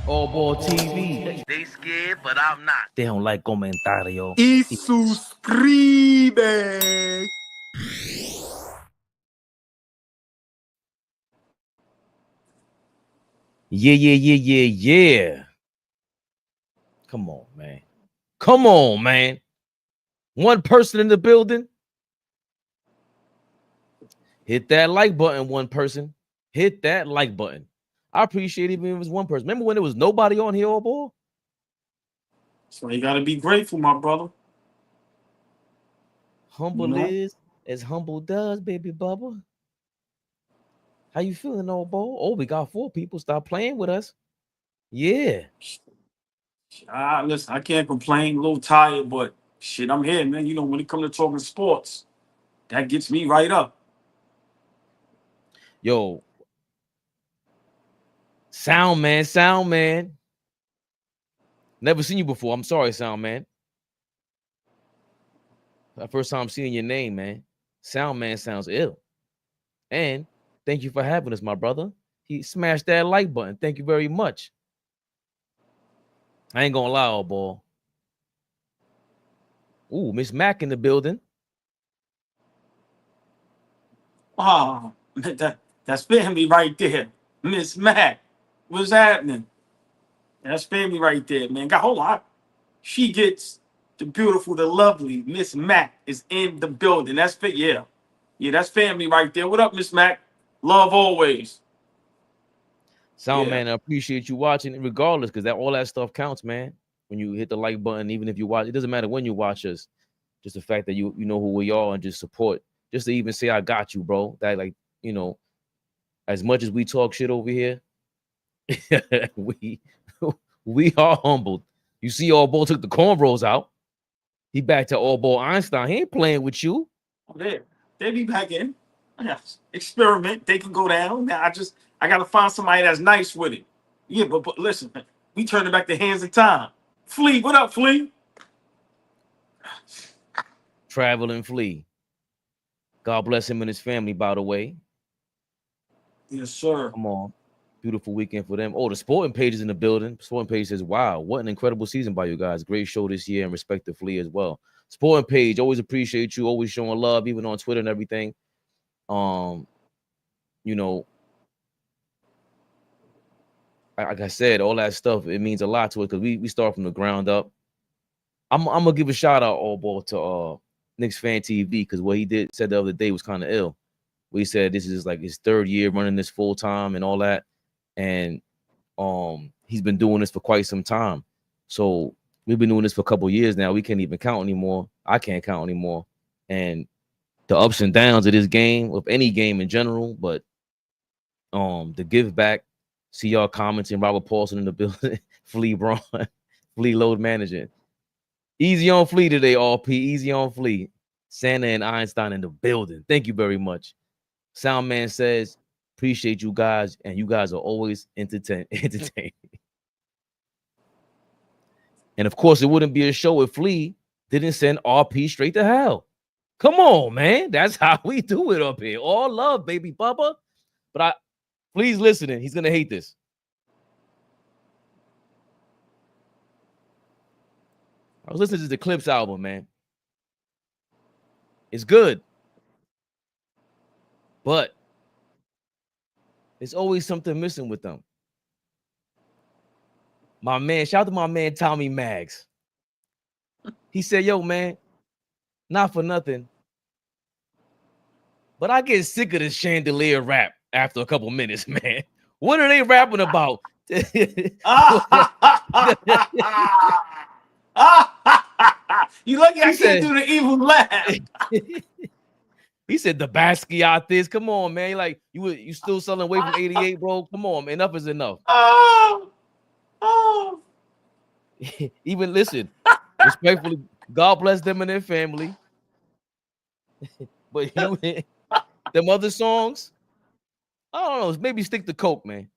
AllBall TV. They scared, but I'm not. They don't like comentario. Y suscribe. Yeah. Come on, man. Come on, man. One person in the building. Hit that like button, one person. Hit that like button. I appreciate it even if it was one person. Remember when there was nobody on here, AllBall? So you gotta be grateful, my brother. Humble is as humble does, baby Bubba. How you feeling, AllBall? Oh, we got 4 people. Stop playing with us. Yeah. Listen, I can't complain. A little tired, but shit, I'm here, man. You know, when it comes to talking sports, that gets me right up. Yo. Sound man. Never seen you before. I'm sorry, Sound man. The first time seeing your name, man. Sound man sounds ill. And thank you for having us, my brother. He smashed that like button. Thank you very much. I ain't gonna lie, AllBall. Ooh, Miss Mac in the building. Oh, that's family right there. Miss Mac. What's happening? That's family right there, man. Hold on. She gets the beautiful, the lovely Miss Mac is in the building. That's fit. Yeah, that's family right there. What up, Miss Mac? Love always. Sound man, I appreciate you watching, regardless, because all that stuff counts, man. When you hit the like button, even if you watch, it doesn't matter when you watch us. Just the fact that you know who we are and just support, just to even say I got you, bro. That, like, you know, as much as we talk shit over here, we are humbled. You see, AllBall took the cornrows out. He back to AllBall Einstein. He ain't playing with you. They be back in. Experiment. They can go down. Now I gotta find somebody that's nice with it. Yeah, but listen, we turn it back to hands of time. Flea, what up, Flea? Traveling Flea. God bless him and his family, by the way. Yes, sir. Come on. Beautiful weekend for them. Oh, the sporting page is in the building. Sporting page says, wow, what an incredible season by you guys. Great show this year, and respect to Flea as well. Sporting page, always appreciate you, always showing love, even on Twitter and everything. You know, like I said, all that stuff, it means a lot to us because we start from the ground up. I'm gonna give a shout out, AllBall, to Knicks Fan TV, because what he said the other day was kind of ill. We said this is like his 3rd year running this full time and all that, and he's been doing this for quite some time. So we've been doing this for a couple of years now. We can't even count anymore. I can't count anymore. And the ups and downs of this game, of any game in general, but the give back. See y'all commenting. Robert Paulson in the building. Flea Braun, Flea load managing. Easy on Flea today, RP. Easy on Flea. Santa and Einstein in the building. Thank you very much. Soundman says, appreciate you guys, and you guys are always entertaining. And of course, it wouldn't be a show if Flea didn't send RP straight to hell. Come on, man. That's how we do it up here. All love, baby Bubba. But Flea's listening. He's gonna hate this. I was listening to the Clips album, man. It's good. But there's always something missing with them. My man, shout out to my man Tommy Maggs. He said, yo, man, not for nothing, but I get sick of this chandelier rap after a couple minutes, man. What are they rapping about? You lucky I can't do the evil laugh. He said the Basquiat this. Come on, man. Like you still selling away from 88, bro. Come on, man. Enough is enough. Even listen, respectfully, God bless them and their family. But them other songs, I don't know. Maybe stick to Coke, man.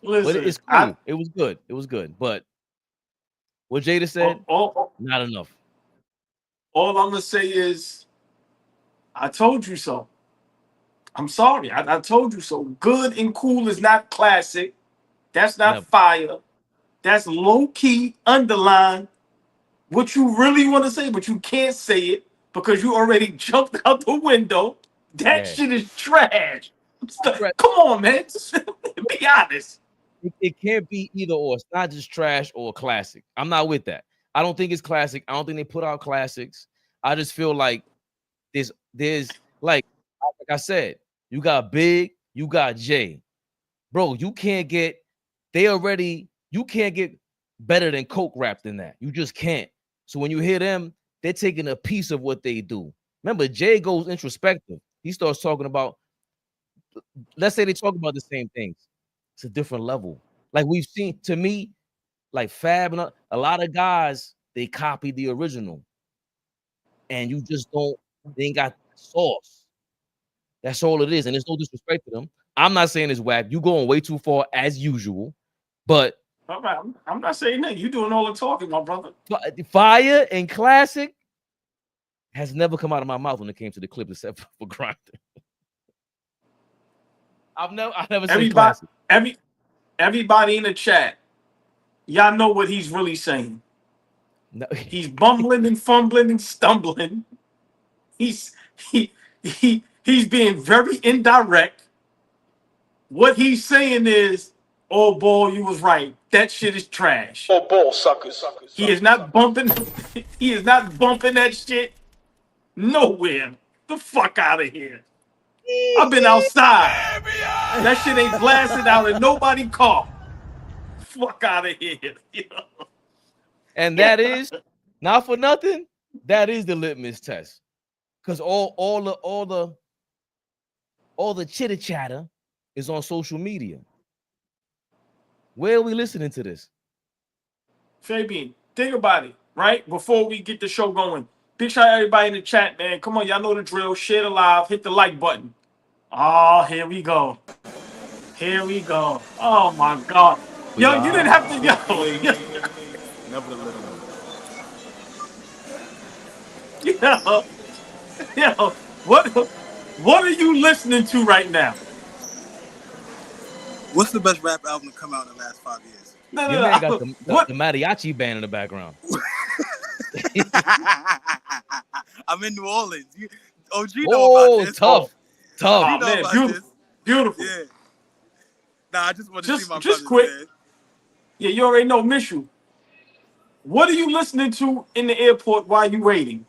Listen, but it's cool. It was good. It was good. But what Jada said, not enough. All I'm gonna say is, I told you so. I'm sorry. I told you so. Good and cool is not classic. That's not Never. fire. That's low key, underline what you really want to say, but you can't say it because you already jumped out the window. That Yeah. shit is trash. Right. Come on, man. Be honest. It can't be either or. It's not just trash or classic. I'm not with that. I don't think it's classic. I don't think they put out classics. I just feel like there's like I said, you got Big, you got Jay. Bro, you can't get better than Coke rap than that. You just can't. So when you hear them, they're taking a piece of what they do. Remember, Jay goes introspective. He starts talking about, let's say they talk about the same things. It's a different level. Like we've seen, to me, like Fab and a lot of guys, they copy the original. And you just they ain't got the sauce. That's all it is. And there's no disrespect to them. I'm not saying it's whack. You going way too far as usual. But all right, I'm not saying that. You doing all the talking, my brother. Fire and classic has never come out of my mouth when it came to the clip except for grinding. I never said classic. Everybody in the chat, y'all know what he's really saying. No. He's bumbling and fumbling and stumbling. He's being very indirect. What he's saying is, oh boy, you was right. That shit is trash. Oh ball suckers. He is not bumping. He is not bumping that shit nowhere. The fuck out of here. I've been outside. That shit ain't blasted out in nobody's car. Fuck out of here. And that is not for nothing. That is the litmus test. Because all the chitter chatter is on social media. Where are we listening to this? Fabian, think about it, right? Before we get the show going. Big shout out everybody in the chat, man. Come on, y'all know the drill. Share the live, hit the like button. Oh, here we go. Here we go. Oh my God. Yo, you didn't have to Never the little yo, what are you listening to right now? What's the best rap album to come out in the last 5 years? No, Your man got the mariachi band in the background. I'm in New Orleans. OG know about this. Tough. Oh, man, beautiful. Yeah. Nah, I just want to see my just brothers, quick. man. Yeah, you already know, Mishu. What are you listening to in the airport while you waiting?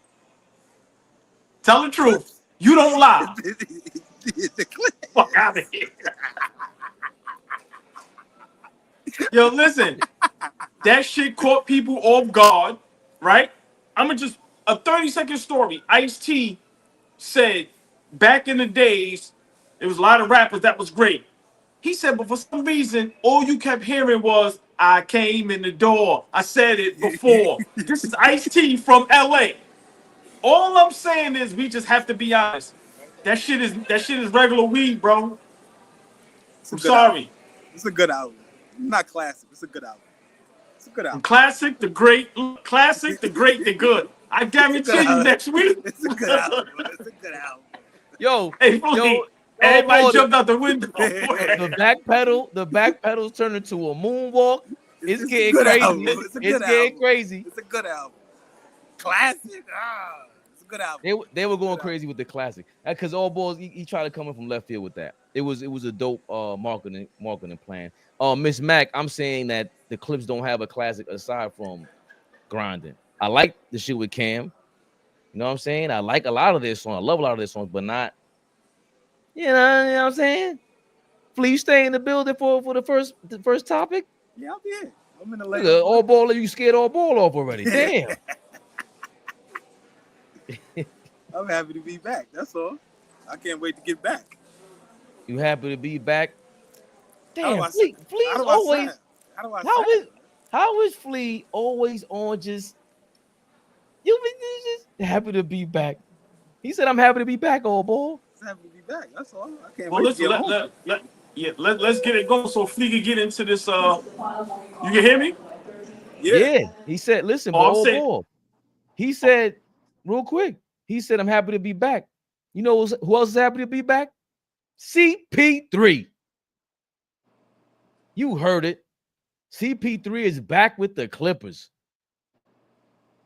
Tell the truth. You don't lie. The clip. Fuck out of here. Yo, listen. That shit caught people off guard, right? I'm gonna just a 30-second story. Ice-T said back in the days, there was a lot of rappers that was great. He said, but for some reason, all you kept hearing was, I came in the door. I said it before. This is Ice-T from LA. All I'm saying is we just have to be honest. That shit is regular weed, bro. I'm sorry. It's a good album. Not classic. It's a good album. It's a good album. Classic, the great, the good. I guarantee you next week. It's a good album. It's a good album. Yo, everybody jumped out the window. The back pedals turned into a moonwalk. It's getting crazy. It's getting crazy. It's a good album. Classic. It's a good album. They were going crazy with the classic because AllBall he tried to come in from left field with that. It was a dope marketing plan. Miss Mac, I'm saying that the clips don't have a classic aside from grinding. I like the shit with Cam. You know what I'm saying? I like a lot of their songs. I love a lot of their songs, but not. You know what I'm saying? Flea, you stay in the building for the first topic? Yeah, I'm here. I'm in the late. AllBall, you scared AllBall off already. Damn. I'm happy to be back. That's all. I can't wait to get back. You happy to be back? Damn, Flea's always. How is Flea always on just happy to be back? He said, I'm happy to be back, AllBall. I'm happy to be back. That's all. I can't Well, wait let's get it going so Flea can get into this. You can hear me? Yeah. He said, listen, AllBall. He said, real quick, he said, I'm happy to be back. You know who else is happy to be back? CP3. You heard it. CP3 is back with the Clippers.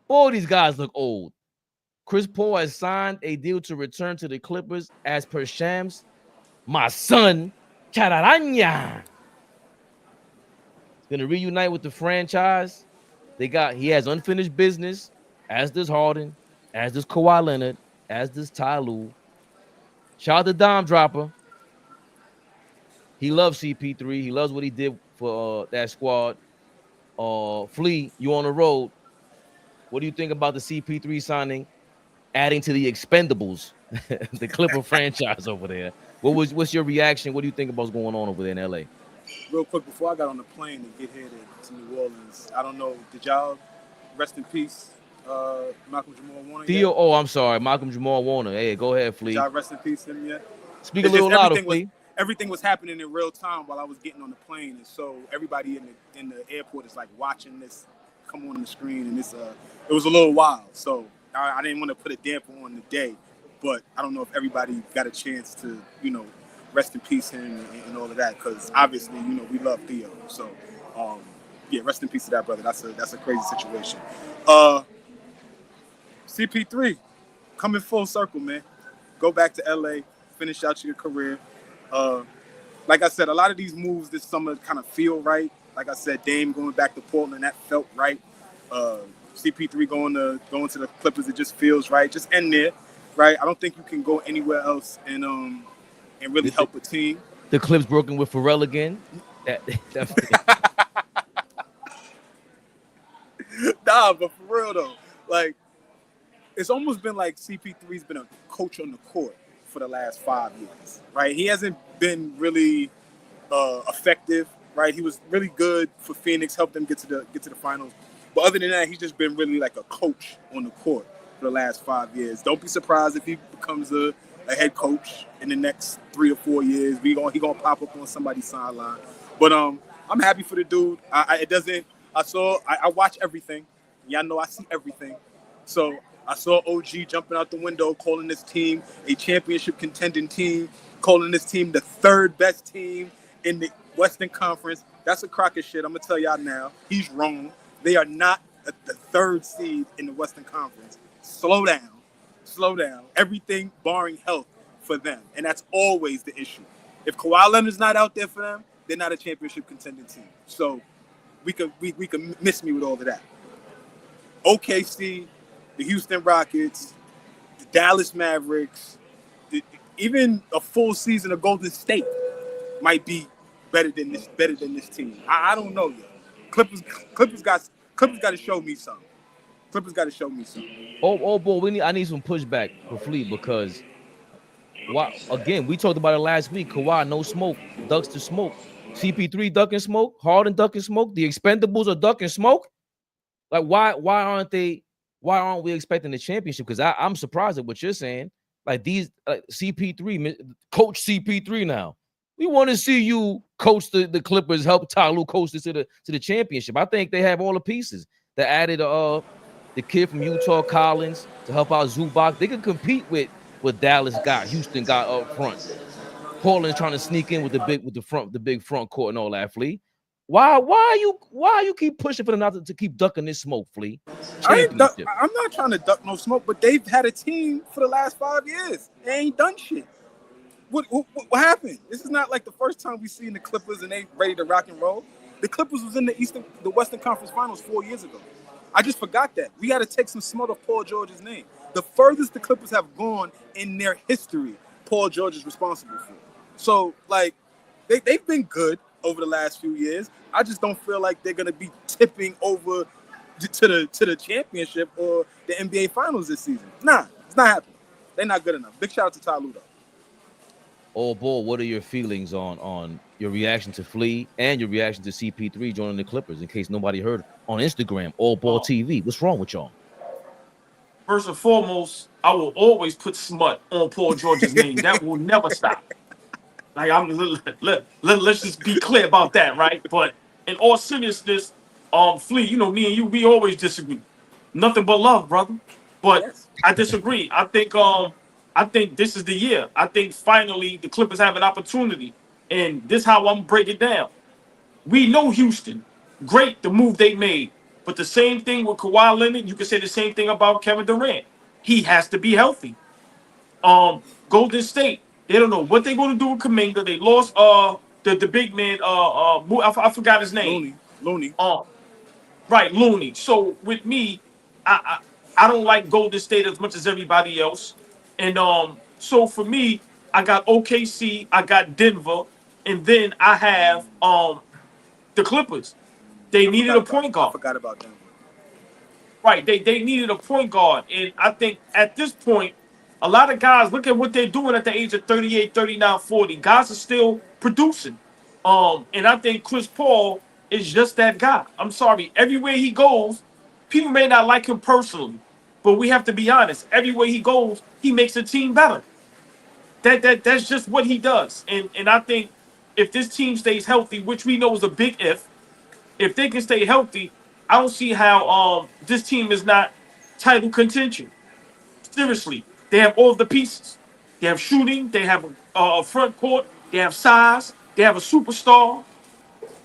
All these guys look old. Chris Paul has signed a deal to return to the Clippers as per Shams. My son, Chararanya. He's going to reunite with the franchise. He has unfinished business, as does Harden, as does Kawhi Leonard, as does Ty Lue. Shout out to Dime Dropper. He loves CP3. He loves what he did for that squad. Flea, you on the road. What do you think about the CP3 signing, adding to the Expendables, the Clipper franchise over there? What's your reaction? What do you think about what's going on over there in LA? Real quick, before I got on the plane to get here to New Orleans, I don't know, did y'all rest in peace, Malcolm Jamal Warner? Theo, oh, I'm sorry, Malcolm Jamal Warner. Hey, go ahead, Flea. Did y'all rest in peace him yet? Speak a little louder, Flea. Everything was happening in real time while I was getting on the plane, and so everybody in the airport is like watching this come on the screen, and it was a little wild. So I didn't want to put a damper on the day, but I don't know if everybody got a chance to, rest in peace him and all of that, because obviously, we love Theo. So yeah, rest in peace to that brother. That's a crazy situation. CP3 coming full circle, man. Go back to LA, finish out your career. Like I said, a lot of these moves this summer kind of feel right. Like I said, Dame going back to Portland, that felt right. CP3 going to the Clippers, it just feels right. Just end there, right? I don't think you can go anywhere else and really help a team. The Clips broken with Pharrell again. Nah, but for real though, like it's almost been like CP3's been a coach on the court for the last 5 years, right? He hasn't been really effective, right? He was really good for Phoenix, helped them get to the finals. But other than that, he's just been really like a coach on the court for the last 5 years. Don't be surprised if he becomes a head coach in the next 3 or 4 years. He gonna pop up on somebody's sideline. But I'm happy for the dude. I watch everything. Y'all know I see everything. So I saw OG jumping out the window, calling this team a championship contending team, calling this team the third best team in the Western Conference. That's a crock of shit. I'm going to tell y'all now. He's wrong. They are not the third seed in the Western Conference. Slow down. Slow down. Everything barring health for them. And that's always the issue. If Kawhi Leonard's not out there for them, they're not a championship contending team. So we could miss me with all of that. OKC, the Houston Rockets, the Dallas Mavericks, even a full season of Golden State might be better than this team. I don't know yet. Clippers got to show me something. Clippers got to show me something. Oh boy, I need some pushback for Flea because again, we talked about it last week. Kawhi, no smoke, ducks to smoke. CP3 ducking smoke, Harden ducking smoke. The Expendables are ducking smoke. Like why aren't we expecting the championship? Because I'm surprised at what you're saying. Like these CP3, coach CP3 now. We want to see you coach the Clippers, help Ty Lue coach this to the championship. I think they have all the pieces. They added the kid from Utah, Collins, to help out Zubac. They can compete with what Dallas got, Houston got up front. Portland's trying to sneak in with the big front court and all that, Flea. Why you keep pushing for them not to keep ducking this smoke, Flea? I'm not trying to duck no smoke, but they've had a team for the last 5 years. They ain't done shit. What happened? This is not like the first time we seen the Clippers and they ready to rock and roll. The Clippers was in the Western Conference Finals 4 years ago. I just forgot that. We got to take some smut off Paul George's name. The furthest the Clippers have gone in their history, Paul George is responsible for. So, like, they've been good over the last few years. I just don't feel like they're gonna be tipping over to the championship or the NBA Finals this season. Nah, it's not happening. They're not good enough. Big shout out to Ty Lue, though. Oh boy, what are your feelings on your reaction to Flea and your reaction to CP3 joining the Clippers? In case nobody heard on Instagram, AllBall TV. What's wrong with y'all? First and foremost, I will always put smut on Paul George's name. That will never stop. Like let's just be clear about that, right? But in all seriousness, Flea, me and you, we always disagree. Nothing but love, brother. But yes. I disagree. I think this is the year. I think finally the Clippers have an opportunity, and this is how I'm gonna break it down. We know Houston. Great, the move they made. But the same thing with Kawhi Leonard, you can say the same thing about Kevin Durant. He has to be healthy. Golden State, they don't know what they're going to do with Kuminga. They lost the big man. I forgot his name. Looney. Right, Looney. So with me, I don't like Golden State as much as everybody else, and so for me, I got OKC, I got Denver, and then I have the Clippers. They needed a point guard. I forgot about them. Right, they needed a point guard, and I think at this point, a lot of guys look at what they're doing at the age of 38, 39, 40. Guys are still producing, and I think Chris Paul is just that guy. I'm sorry, everywhere he goes, people may not like him personally, but we have to be honest. Everywhere he goes, he makes the team better. That's just what he does, and I think if this team stays healthy, which we know is a big if they can stay healthy, I don't see how this team is not title contention. Seriously, they have all the pieces. They have shooting. They have a front court. They have size. They have a superstar.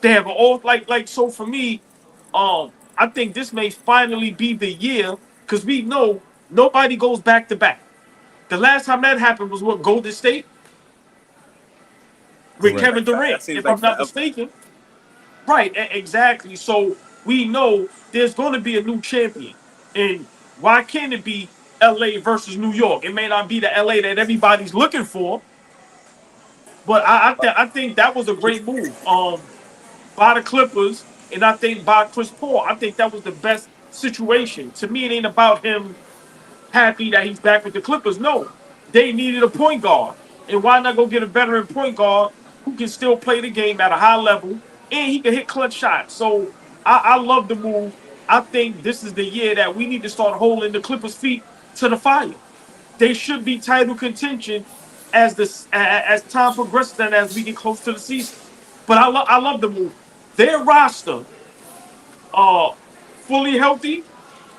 They have all like. So for me, I think this may finally be the year because we know nobody goes back to back. The last time that happened was what, Golden State with Correct. Kevin Durant, if I'm not mistaken. Right, exactly. So we know there's going to be a new champion. And why can't it be LA versus New York? It may not be the LA that everybody's looking for, but I think that was a great move by the Clippers, and I think by Chris Paul. I think that was the best situation. To me, it ain't about him happy that he's back with the Clippers. No, they needed a point guard. And why not go get a veteran point guard who can still play the game at a high level and he can hit clutch shots? So I love the move. I think this is the year that we need to start holding the Clippers' feet to the fire. They should be title contention as time progresses and as we get close to the season. But I love the move. Their roster, fully healthy,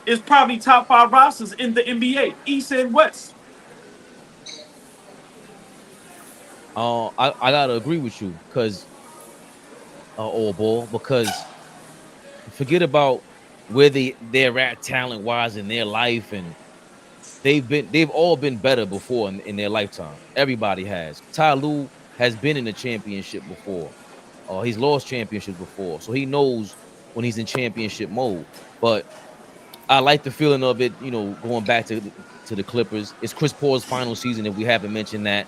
is probably top 5 rosters in the NBA, East and West. I gotta agree with you because AllBall, because forget about where they're at talent wise in their life, and they've all been better before in their lifetime. Everybody has. Ty Lue has been in the championship before. He's lost championships before, so he knows when he's in championship mode. But I like the feeling of it, going back to the Clippers. It's Chris Paul's final season, if we haven't mentioned that.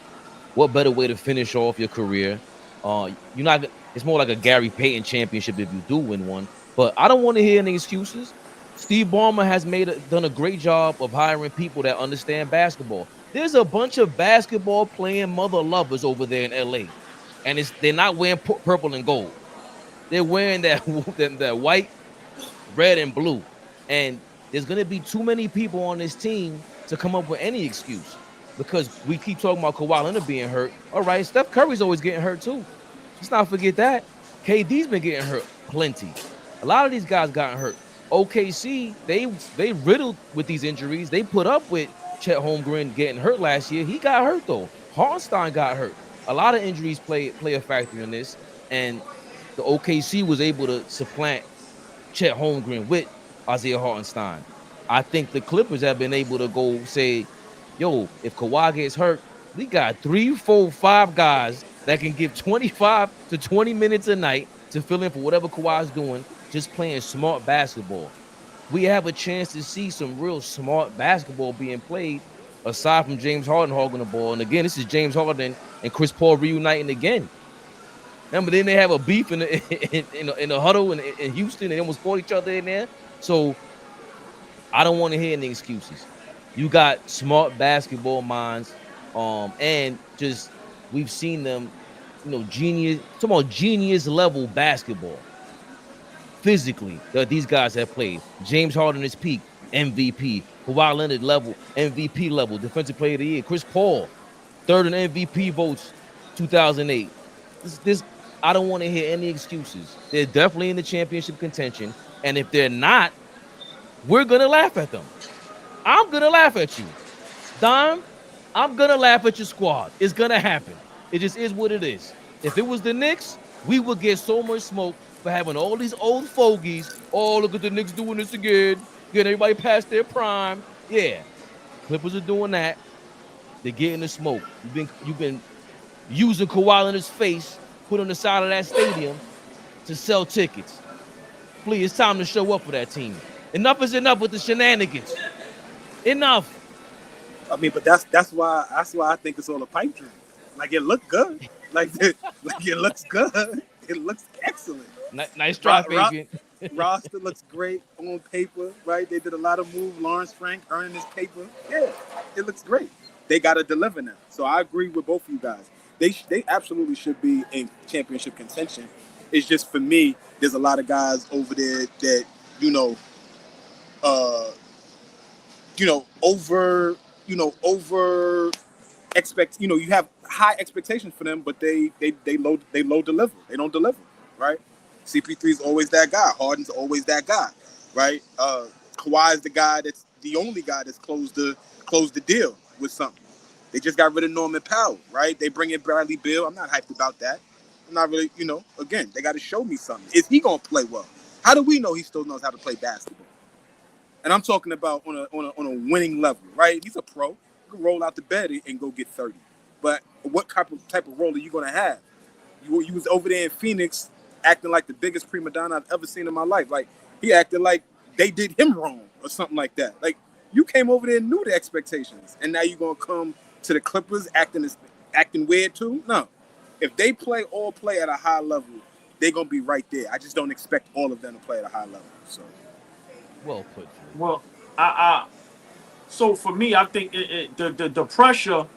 What better way to finish off your career? It's more like a Gary Payton championship if you do win one. But I don't want to hear any excuses. Steve Ballmer has done a great job of hiring people that understand basketball. There's a bunch of basketball playing mother lovers over there in LA, and they're not wearing purple and gold. They're wearing that white, red, and blue. And there's going to be too many people on this team to come up with any excuse, because we keep talking about Kawhi Leonard being hurt. All right, Steph Curry's always getting hurt too. Let's not forget that. KD's been getting hurt plenty. A lot of these guys got hurt. OKC, they riddled with these injuries. They put up with Chet Holmgren getting hurt last year. He got hurt though. Hartenstein got hurt. A lot of injuries play a factor in this, and the OKC was able to supplant Chet Holmgren with Isaiah Hartenstein. I think the Clippers have been able to go say, yo, if Kawhi gets hurt, we got 3, 4, 5 guys that can give 25 to 20 minutes a night to fill in for whatever Kawhi's doing, just playing smart basketball. We have a chance to see some real smart basketball being played, aside from James Harden hogging the ball. And again, this is James Harden and Chris Paul reuniting again. Remember, then they have a beef in the huddle in Houston, and they almost fought each other in there. So I don't want to hear any excuses. You got smart basketball minds, and just we've seen them, genius, talking about genius level basketball. Physically, that these guys have played. James Harden is peak, MVP. Kawhi Leonard level, MVP level, Defensive Player of the Year. Chris Paul, 3rd in MVP votes, 2008. This I don't want to hear any excuses. They're definitely in the championship contention, and if they're not, we're gonna laugh at them. I'm gonna laugh at you, Dom. I'm gonna laugh at your squad. It's gonna happen. It just is what it is. If it was the Knicks, we would get so much smoke for having all these old fogies. Oh, look at the Knicks doing this again. Getting everybody past their prime. Yeah. Clippers are doing that. They're getting the smoke. You've been using Kawhi Leonard's face, put on the side of that stadium to sell tickets. Please, it's time to show up for that team. Enough is enough with the shenanigans. Enough. I mean, but that's why I think it's all a pipe dream. Like it looked good. Like it looks good. It looks excellent. Nice try, Fabian. Roster looks great on paper, right? They did a lot of moves. Lawrence Frank earning his paper. Yeah, it looks great. They got to deliver now. So I agree with both of you guys. They absolutely should be in championship contention. It's just for me, there's a lot of guys over there that over expect. You have high expectations for them, but they low deliver. They don't deliver, right? CP3 is always that guy. Harden's always that guy, right? Kawhi is the only guy that's closed the deal with something. They just got rid of Norman Powell, right? They bring in Bradley Beal. I'm not hyped about that. I'm not really, again, they got to show me something. Is he going to play well? How do we know he still knows how to play basketball? And I'm talking about on a winning level, right? He's a pro. You can roll out the bed and go get 30. But what type of role are you going to have? You was over there in Phoenix acting like the biggest prima donna I've ever seen in my life. Like, he acted like they did him wrong or something like that. Like, you came over there and knew the expectations, and now you're going to come to the Clippers acting weird too? No. If they play at a high level, they're going to be right there. I just don't expect all of them to play at a high level. So, well put. Well, so for me, I think the pressure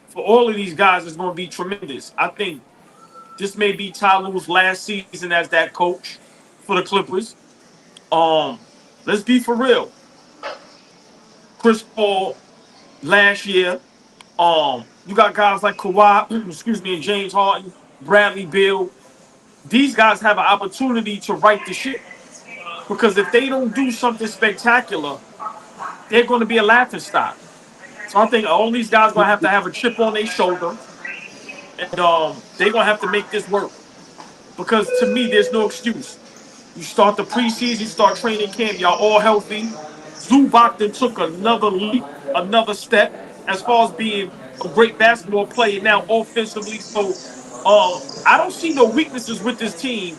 for all of these guys is going to be tremendous. I think this may be Ty Lue's last season as that coach for the Clippers. Let's be for real. Chris Paul last year. You got guys like Kawhi, and James Harden, Bradley Beal. These guys have an opportunity to right the ship. Because if they don't do something spectacular, they're going to be a laughingstock. So I think all these guys going to have a chip on their shoulder. And they're going to have to make this work. Because to me, there's no excuse. You start the preseason, you start training camp, y'all all healthy. Zubac then took another leap, another step as far as being a great basketball player now offensively. So I don't see no weaknesses with this team,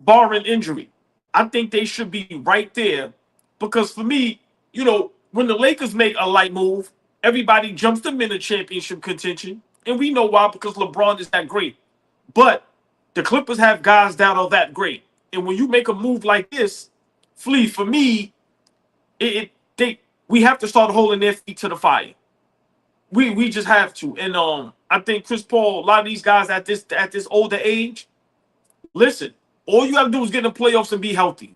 barring injury. I think they should be right there. Because for me, when the Lakers make a light move, everybody jumps them in the championship contention. And we know why, because LeBron is that great. But the Clippers have guys that are that great. And when you make a move like this, Flea, for me, we have to start holding their feet to the fire. We just have to. And I think Chris Paul, a lot of these guys at this older age, listen, all you have to do is get in the playoffs and be healthy.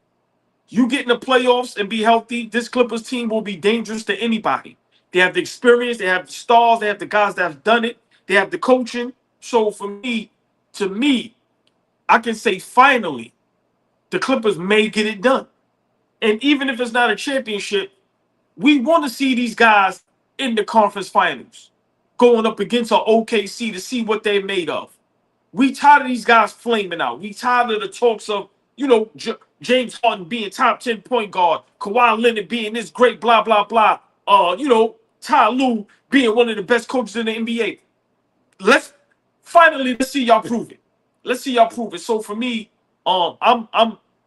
You get in the playoffs and be healthy, this Clippers team will be dangerous to anybody. They have the experience, they have the stars, they have the guys that have done it, they have the coaching. So for me, I can say finally, the Clippers may get it done. And even if it's not a championship, we want to see these guys in the conference finals, going up against an OKC to see what they're made of. We tired of these guys flaming out. We tired of the talks of, James Harden being top 10 point guard, Kawhi Leonard being this great, blah, blah, blah. Ty Lue being one of the best coaches in the NBA. Let's see y'all prove it. Let's see y'all prove it. So for me, I'm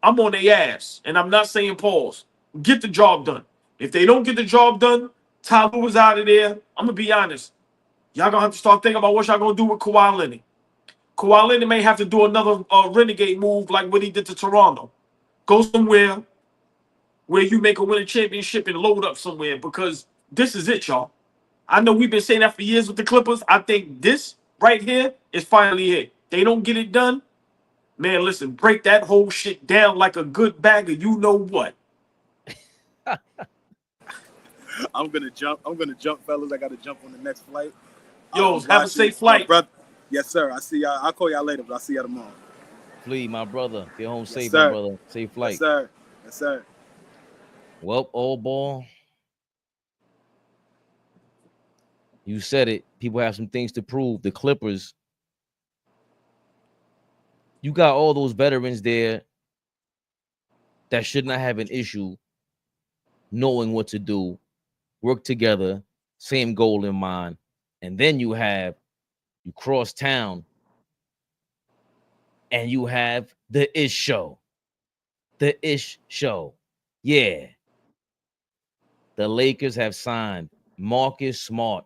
on their ass, and I'm not saying pause. Get the job done. If they don't get the job done, Ty Lue is out of there. I'm gonna be honest. Y'all gonna have to start thinking about what y'all gonna do with Kawhi Leonard. Kawhi Leonard may have to do another renegade move like what he did to Toronto. Go somewhere where you make a winning championship and load up somewhere, because this is it, y'all. I know we've been saying that for years with the Clippers. I think this right here is finally it. They don't get it done, man, listen, break that whole shit down like a good bag of you know what. I'm gonna jump, fellas. I gotta jump on the next flight. Yo, have a safe flight. Yes, sir. I see y'all. I'll call y'all later, but I'll see y'all tomorrow. Flea, my brother. Get home safe, sir. my brother. Safe flight. Yes, sir. Yes, sir. Well, AllBall, you said it. People have some things to prove. The Clippers you got all those veterans there that should not have an issue knowing what to do, work together, same goal in mind. And then you cross town and you have the Ish Show. The Ish Show. Yeah. The Lakers have signed Marcus Smart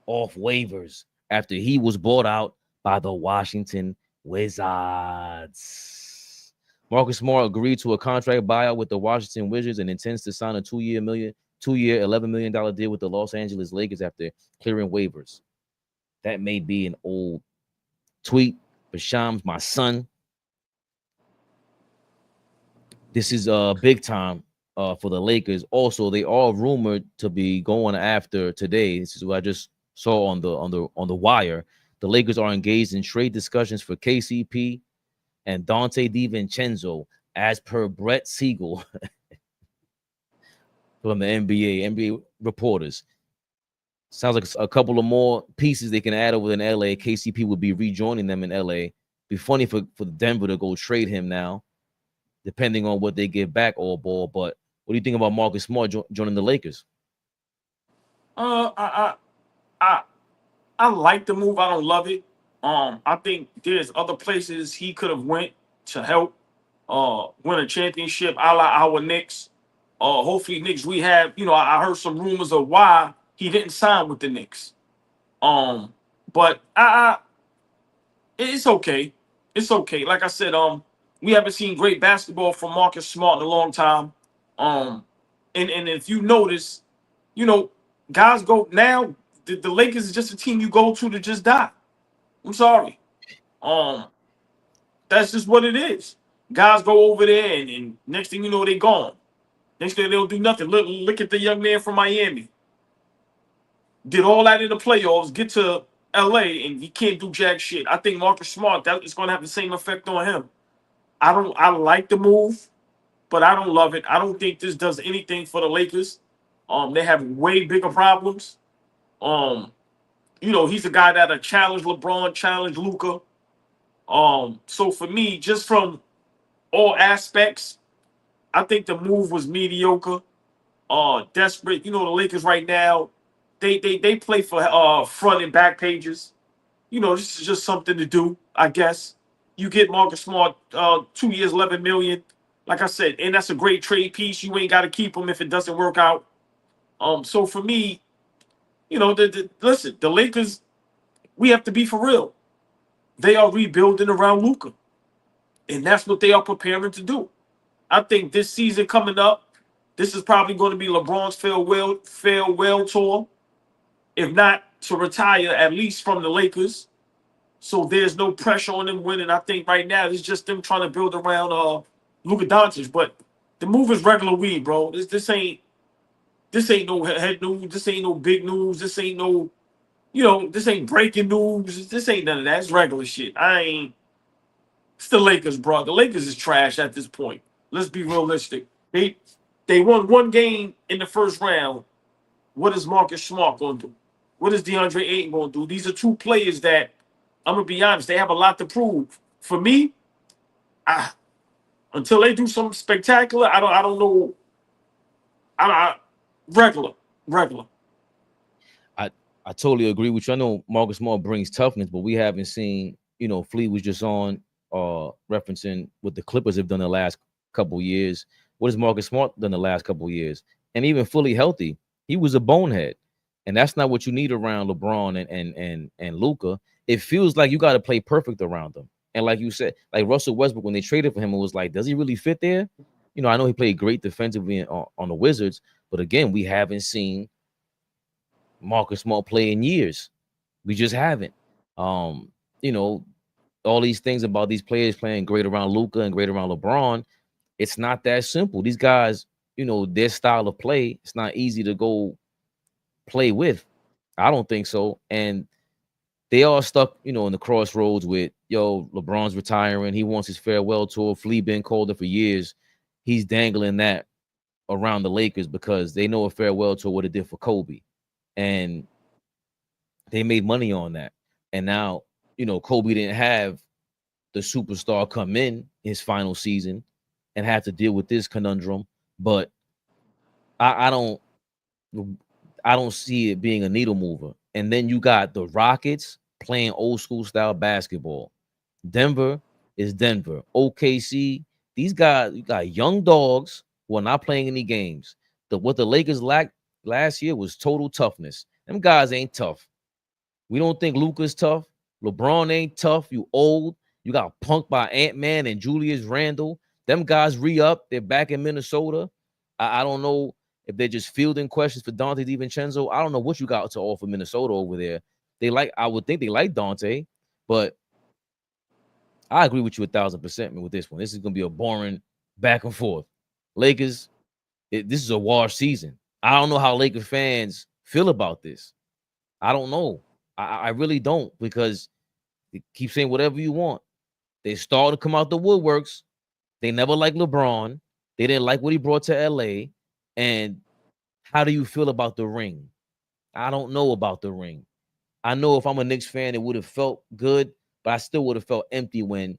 off waivers after he was bought out by the Washington Wizards. Marcus Smart agreed to a contract buyout with the Washington Wizards and intends to sign a two-year, $11 million deal with the Los Angeles Lakers after clearing waivers. That may be an old tweet, but Shams, my son, this is big time for the Lakers. Also, they are rumored to be going after today. This is what I just saw on the wire. The Lakers are engaged in trade discussions for KCP and Dante DiVincenzo, as per Brett Siegel from the NBA reporters. Sounds like a couple of more pieces they can add over in LA. KCP would be rejoining them in LA. Be funny for Denver to go trade him now, depending on what they get back, AllBall. But what do you think about Marcus Smart joining the Lakers? I like the move. I don't love it. I think there's other places he could have went to help win a championship, a la our Knicks. Hopefully Knicks rehab. I heard some rumors of why he didn't sign with the Knicks. But it's okay. It's okay. Like I said, we haven't seen great basketball from Marcus Smart in a long time. And if you notice, guys go now. The Lakers is just a team you go to just die. I'm sorry. That's just what it is. Guys go over there, and next thing you know, they gone. Next thing they don't do nothing. Look at the young man from Miami. Did all that in the playoffs, get to LA, and he can't do jack shit. I think Marcus Smart, that is going to have the same effect on him. I like the move, but I don't love it. I don't think this does anything for the Lakers. They have way bigger problems. He's a guy that'll challenge LeBron, challenge Luka. So for me, just from all aspects, I think the move was mediocre. Desperate. The Lakers right now, they play for front and back pages. This is just something to do, I guess. You get Marcus Smart, 2 years, $11 million. Like I said, and that's a great trade piece. You ain't got to keep him if it doesn't work out. So for me, listen, the Lakers, we have to be for real. They are rebuilding around Luka, and that's what they are preparing to do. I think this season coming up, this is probably going to be LeBron's farewell tour, if not to retire, at least from the Lakers. So there's no pressure on them winning. I think right now it's just them trying to build around Luka Doncic. But the move is regular weed, bro. This ain't no head news. This ain't no big news. This ain't no, this ain't breaking news. This ain't none of that. It's regular shit. It's the Lakers, bro. The Lakers is trash at this point. Let's be realistic. They won one game in the first round. What is Marcus Smart going to do? What is DeAndre Ayton going to do? These are two players that, I'm going to be honest, they have a lot to prove. For me, until they do something spectacular, I don't know. Regular. I totally agree with you. I know Marcus Smart brings toughness, but we haven't seen, Fleet was just on referencing what the Clippers have done the last couple years. What has Marcus Smart done the last couple years? And even fully healthy, he was a bonehead. And that's not what you need around LeBron and Luka. It feels like you got to play perfect around them. And like you said, like Russell Westbrook, when they traded for him, it was like, does he really fit there? I know he played great defensively on the Wizards, but again, we haven't seen Marcus Smart play in years. We just haven't. All these things about these players playing great around Luka and great around LeBron, it's not that simple. These guys, their style of play, it's not easy to go play with. I don't think so. And they are stuck, in the crossroads with, LeBron's retiring. He wants his farewell tour. Flea been colder for years. He's dangling that around the Lakers because they know a farewell tour what it did for Kobe. And they made money on that. And now, Kobe didn't have the superstar come in his final season and have to deal with this conundrum. But I don't see it being a needle mover. And then you got the Rockets playing old school style basketball. Denver is Denver. OKC, these guys, you got young dogs who are not playing any games. What the Lakers lacked last year was total toughness. Them guys ain't tough. We don't think Luka's tough. LeBron ain't tough. You old. You got punked by Ant-Man and Julius Randle. Them guys re-up. They're back in Minnesota. I don't know if they're just fielding questions for Dante DiVincenzo. I don't know what you got to offer Minnesota over there. I would think they like Dante, but I agree with you 1,000% with this one. This is going to be a boring back and forth. Lakers, this is a wash season. I don't know how Lakers fans feel about this. I don't know. I really don't, because they keep saying whatever you want. They started to come out the woodworks. They never liked LeBron. They didn't like what he brought to LA. And how do you feel about the ring? I don't know about the ring. I know if I'm a Knicks fan, it would have felt good, but I still would have felt empty when,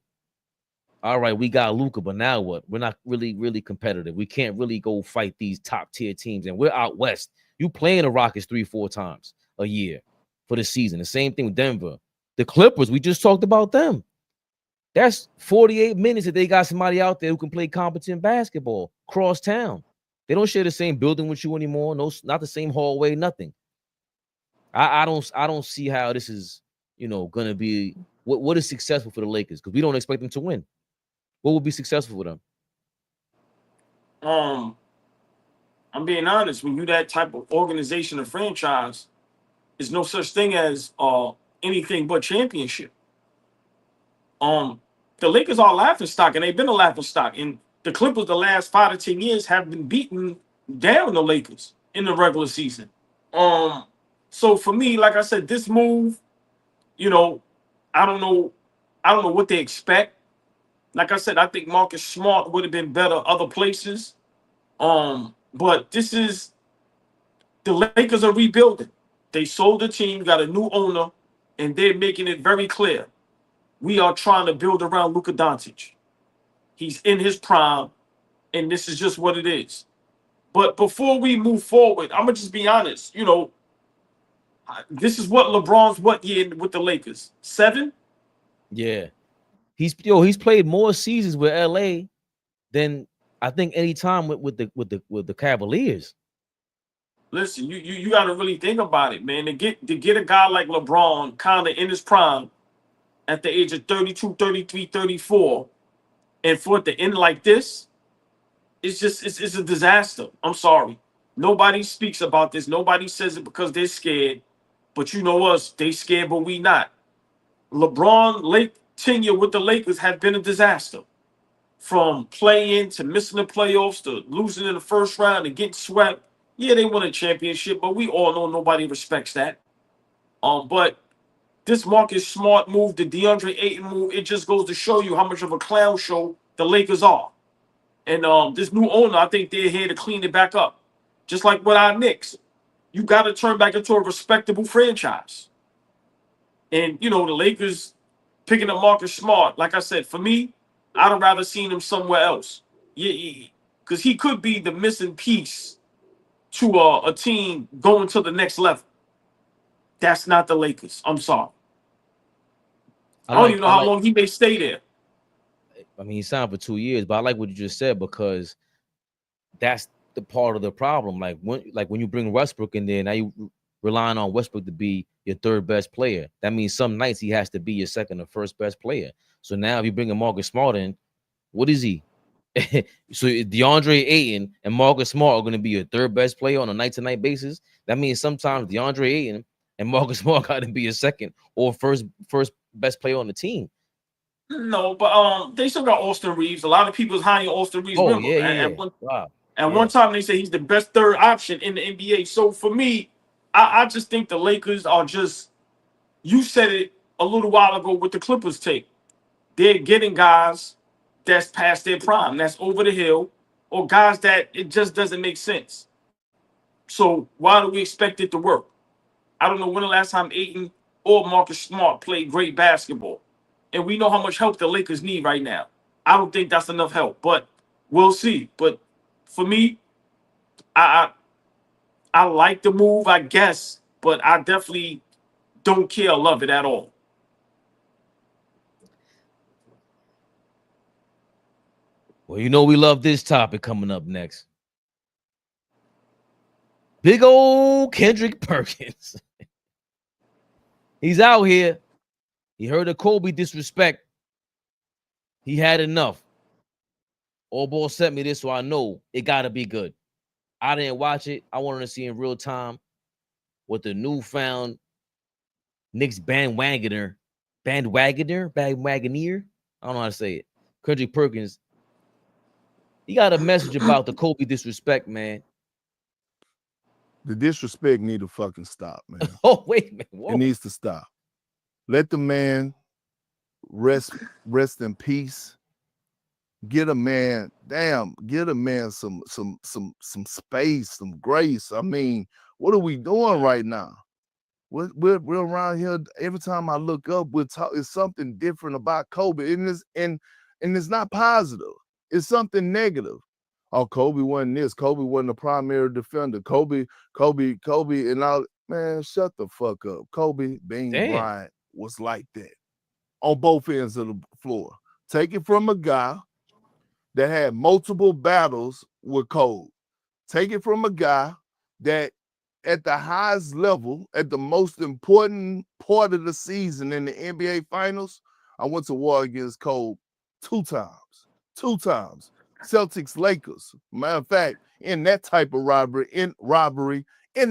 all right, we got Luka, but now what? We're not really competitive. We can't really go fight these top tier teams, and we're out west. You playing the Rockets 3-4 times a year for the season. The same thing with Denver. The Clippers, we just talked about them. That's 48 minutes that they got somebody out there who can play competent basketball cross town. They don't share the same building with you anymore. No, not the same hallway, nothing. I don't see how this is, gonna be what is successful for the Lakers, because we don't expect them to win. What would be successful for them? I'm being honest. When you that type of organization or franchise, there's no such thing as anything but championship. The Lakers are a laughing stock, and they've been a laughing stock. And the Clippers, the last 5 to 10 years, have been beating down the Lakers in the regular season. So for me, like I said, this move, I don't know what they expect. Like I said, I think Marcus Smart would have been better other places. But the Lakers are rebuilding. They sold the team, got a new owner, and they're making it very clear. We are trying to build around Luka Doncic. He's in his prime, and this is just what it is. But before we move forward, I'm going to just be honest. This is what LeBron's year with the Lakers? 7? Yeah. He's played more seasons with LA than I think any time with the Cavaliers. Listen, you got to really think about it, man. To get a guy like LeBron kind of in his prime at the age of 32, 33, 34, and for it to end like this, it's a disaster. I'm sorry. Nobody speaks about this. Nobody says it because they're scared. But you know us, they scared, but we not. LeBron tenure with the Lakers has been a disaster. From playing to missing the playoffs to losing in the first round and getting swept. Yeah, they won a championship, but we all know nobody respects that. But this Marcus Smart move, the DeAndre Ayton move, it just goes to show you how much of a clown show the Lakers are. And this new owner, I think they're here to clean it back up. Just like with our Knicks. You got to turn back into a respectable franchise. And, the Lakers picking up Marcus Smart, like I said, for me, I'd have rather seen him somewhere else. Yeah, because he could be the missing piece to a team going to the next level. That's not the Lakers. I'm sorry. I don't even know how long he may stay there. I mean, he signed for 2 years, but I like what you just said, because that's the part of the problem. Like when you bring Westbrook in there, now you relying on Westbrook to be your third best player. That means some nights he has to be your second or first best player. So now if you bring a Marcus Smart in, what is he? So DeAndre Ayton and Marcus Smart are going to be your third best player on a night-to-night basis. That means sometimes DeAndre Ayton and Marcus Smart got to be your second or first best player on the team. No, but they still got Austin Reeves. A lot of people is high on Austin Reeves. Oh, Remember, yeah. One time they said he's the best third option in the NBA. So for me, I just think the Lakers are just, you said it a little while ago with the Clippers tape. They're getting guys that's past their prime, that's over the hill, or guys that it just doesn't make sense. So why do we expect it to work? I don't know when the last time Ayton or Marcus Smart played great basketball. and we know how much help the Lakers need right now. I don't think that's enough help, but we'll see. But for me, I like the move, I guess, but I definitely don't care or love it at all. Well, you know we love this topic coming up next. Big old Kendrick Perkins. He's out here. He heard of Kobe disrespect. He had enough. AllBall sent me this, so I know it got to be good. I didn't watch it. I wanted to see in real time what the newfound Knicks bandwagoner. I don't know how to say it. Kendrick Perkins. He got a message about the Kobe disrespect, man. The disrespect need to fucking stop, man. Oh, wait a minute. Whoa. It needs to stop. Let the man rest in peace. Get a man some space, some grace. I mean, what are we doing right now? We're around here. Every time I look up, it's something different about Kobe. And it's not positive. It's something negative. Oh, Kobe wasn't this. Kobe wasn't the primary defender. Kobe, and all. Man, shut the fuck up. Kobe Bean Bryant was like that on both ends of the floor. Take it from a guy that had multiple battles with Kobe. Take it from a guy that at the highest level, at the most important part of the season in the NBA Finals, I went to war against Kobe two times. Celtics, Lakers. Matter of fact, in that type of robbery in the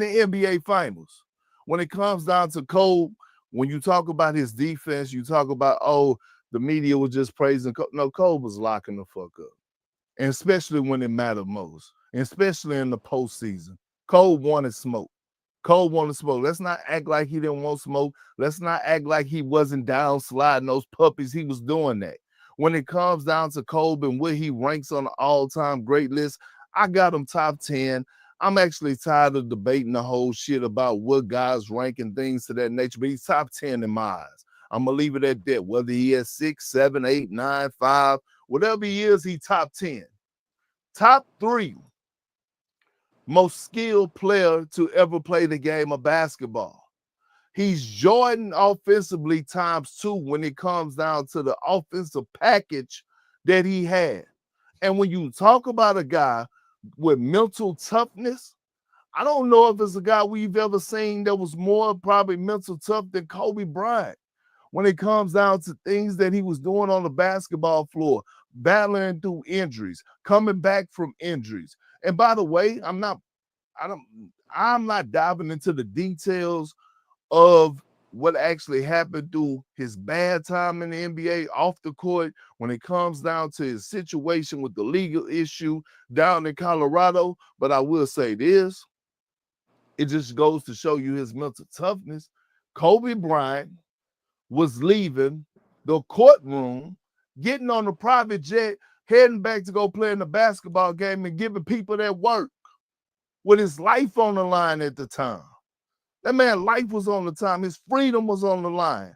NBA Finals. When it comes down to Kobe, when you talk about his defense, you talk about, the media was just praising Kobe. No, Kobe was locking the fuck up. And especially when it mattered most. And especially in the postseason. Kobe wanted smoke. Let's not act like he didn't want smoke. Let's not act like he wasn't down sliding those puppies. He was doing that. When it comes down to Kobe and where he ranks on the all-time great list, I got him top 10. I'm actually tired of debating the whole shit about what guys rank and things to that nature, but he's top 10 in my eyes. I'm going to leave it at that. Whether he has 6, 7, 8, 9, 5, whatever he is, he top 10. Top 3 most skilled player to ever play the game of basketball. He's Jordan offensively ×2 when it comes down to the offensive package that he had. And when you talk about a guy with mental toughness, I don't know if it's a guy we've ever seen that was more probably mental tough than Kobe Bryant. When it comes down to things that he was doing on the basketball floor, battling through injuries, coming back from injuries. And by the way, I'm not diving into the details of what actually happened through his bad time in the NBA off the court when it comes down to his situation with the legal issue down in Colorado. But I will say this, it just goes to show you his mental toughness. Kobe Bryant was leaving the courtroom, getting on a private jet, heading back to go play in the basketball game and giving people that work with his life on the line at the time. That man's life was on the time. His freedom was on the line.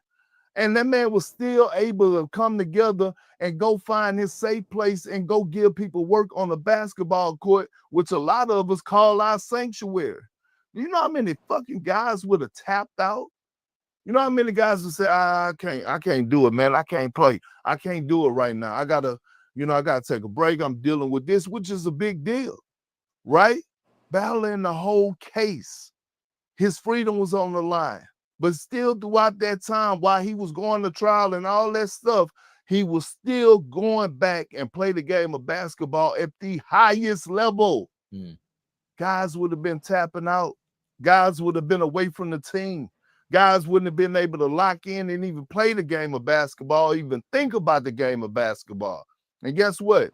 And that man was still able to come together and go find his safe place and go give people work on the basketball court, which a lot of us call our sanctuary. Do you know how many fucking guys would have tapped out? You know how many guys would say, I can't do it, man. I can't play. I can't do it right now. I gotta take a break. I'm dealing with this, which is a big deal, right? Battling the whole case. His freedom was on the line. But still throughout that time, while he was going to trial and all that stuff, he was still going back and play the game of basketball at the highest level. Guys would have been tapping out. Guys would have been away from the team. Guys wouldn't have been able to lock in and even play the game of basketball, even think about the game of basketball. And guess what?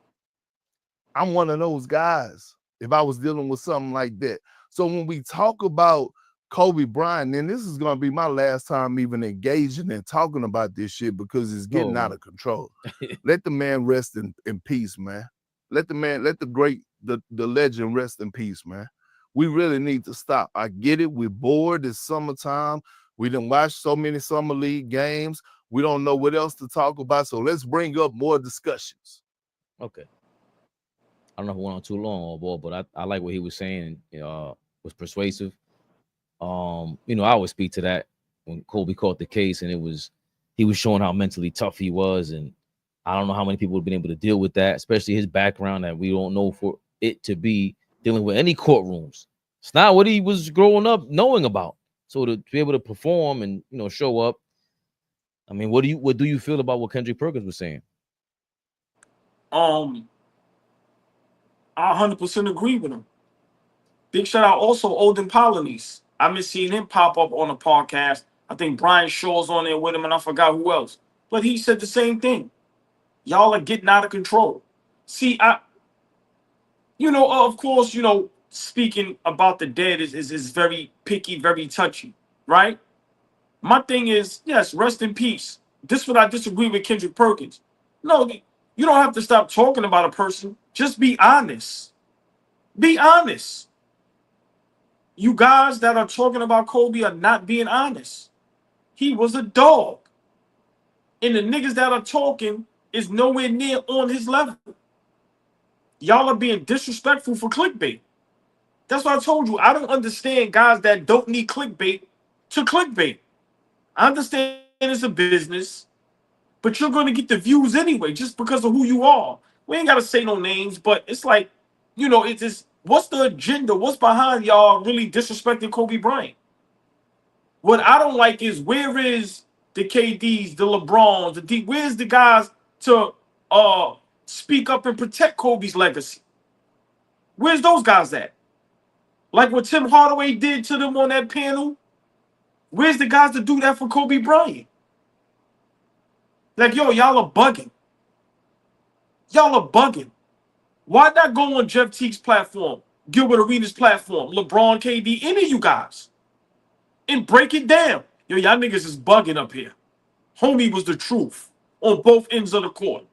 I'm one of those guys if I was dealing with something like that. So when we talk about Kobe Bryant, and this is going to be my last time even engaging and talking about this shit because it's getting out of control. Let the man rest in peace, man. Let the legend rest in peace, man. We really need to stop. I get it. We're bored. It's summertime. We done watched so many summer league games. We don't know what else to talk about, so let's bring up more discussions. Okay. I don't know if we went on too long, AllBall, but I like what he was saying. Was persuasive. I always speak to that when Kobe caught the case, and he was showing how mentally tough he was, and I don't know how many people have been able to deal with that, especially his background that we don't know for it to be dealing with any courtrooms. It's not what he was growing up knowing about. So to be able to perform and show up. I mean, what do you feel about what Kendrick Perkins was saying? I 100% agree with him. Big shout out also Olden Polonies. I've been seeing him pop up on the podcast. I think Brian Shaw's on there with him, and I forgot who else. But he said the same thing. Y'all are getting out of control. See, of course, speaking about the dead is very picky, very touchy, right? My thing is, yes, rest in peace. This is what I disagree with Kendrick Perkins. No, you don't have to stop talking about a person. Just be honest. Be honest. You guys that are talking about Kobe are not being honest. He was a dog. And the niggas that are talking is nowhere near on his level. Y'all are being disrespectful for clickbait. That's what I told you. I don't understand guys that don't need clickbait to clickbait. I understand it's a business, but you're going to get the views anyway just because of who you are. We ain't got to say no names, but it's like, it's just, what's the agenda? What's behind y'all really disrespecting Kobe Bryant? What I don't like is where is the KDs, the LeBrons, where's the guys to speak up and protect Kobe's legacy? Where's those guys at? Like what Tim Hardaway did to them on that panel. Where's the guys to do that for Kobe Bryant? Like, y'all are bugging. Y'all are bugging. Why not go on Jeff Teague's platform, Gilbert Arenas' platform, LeBron, KD, any of you guys, and break it down? Y'all niggas is bugging up here. Homie was the truth on both ends of the court.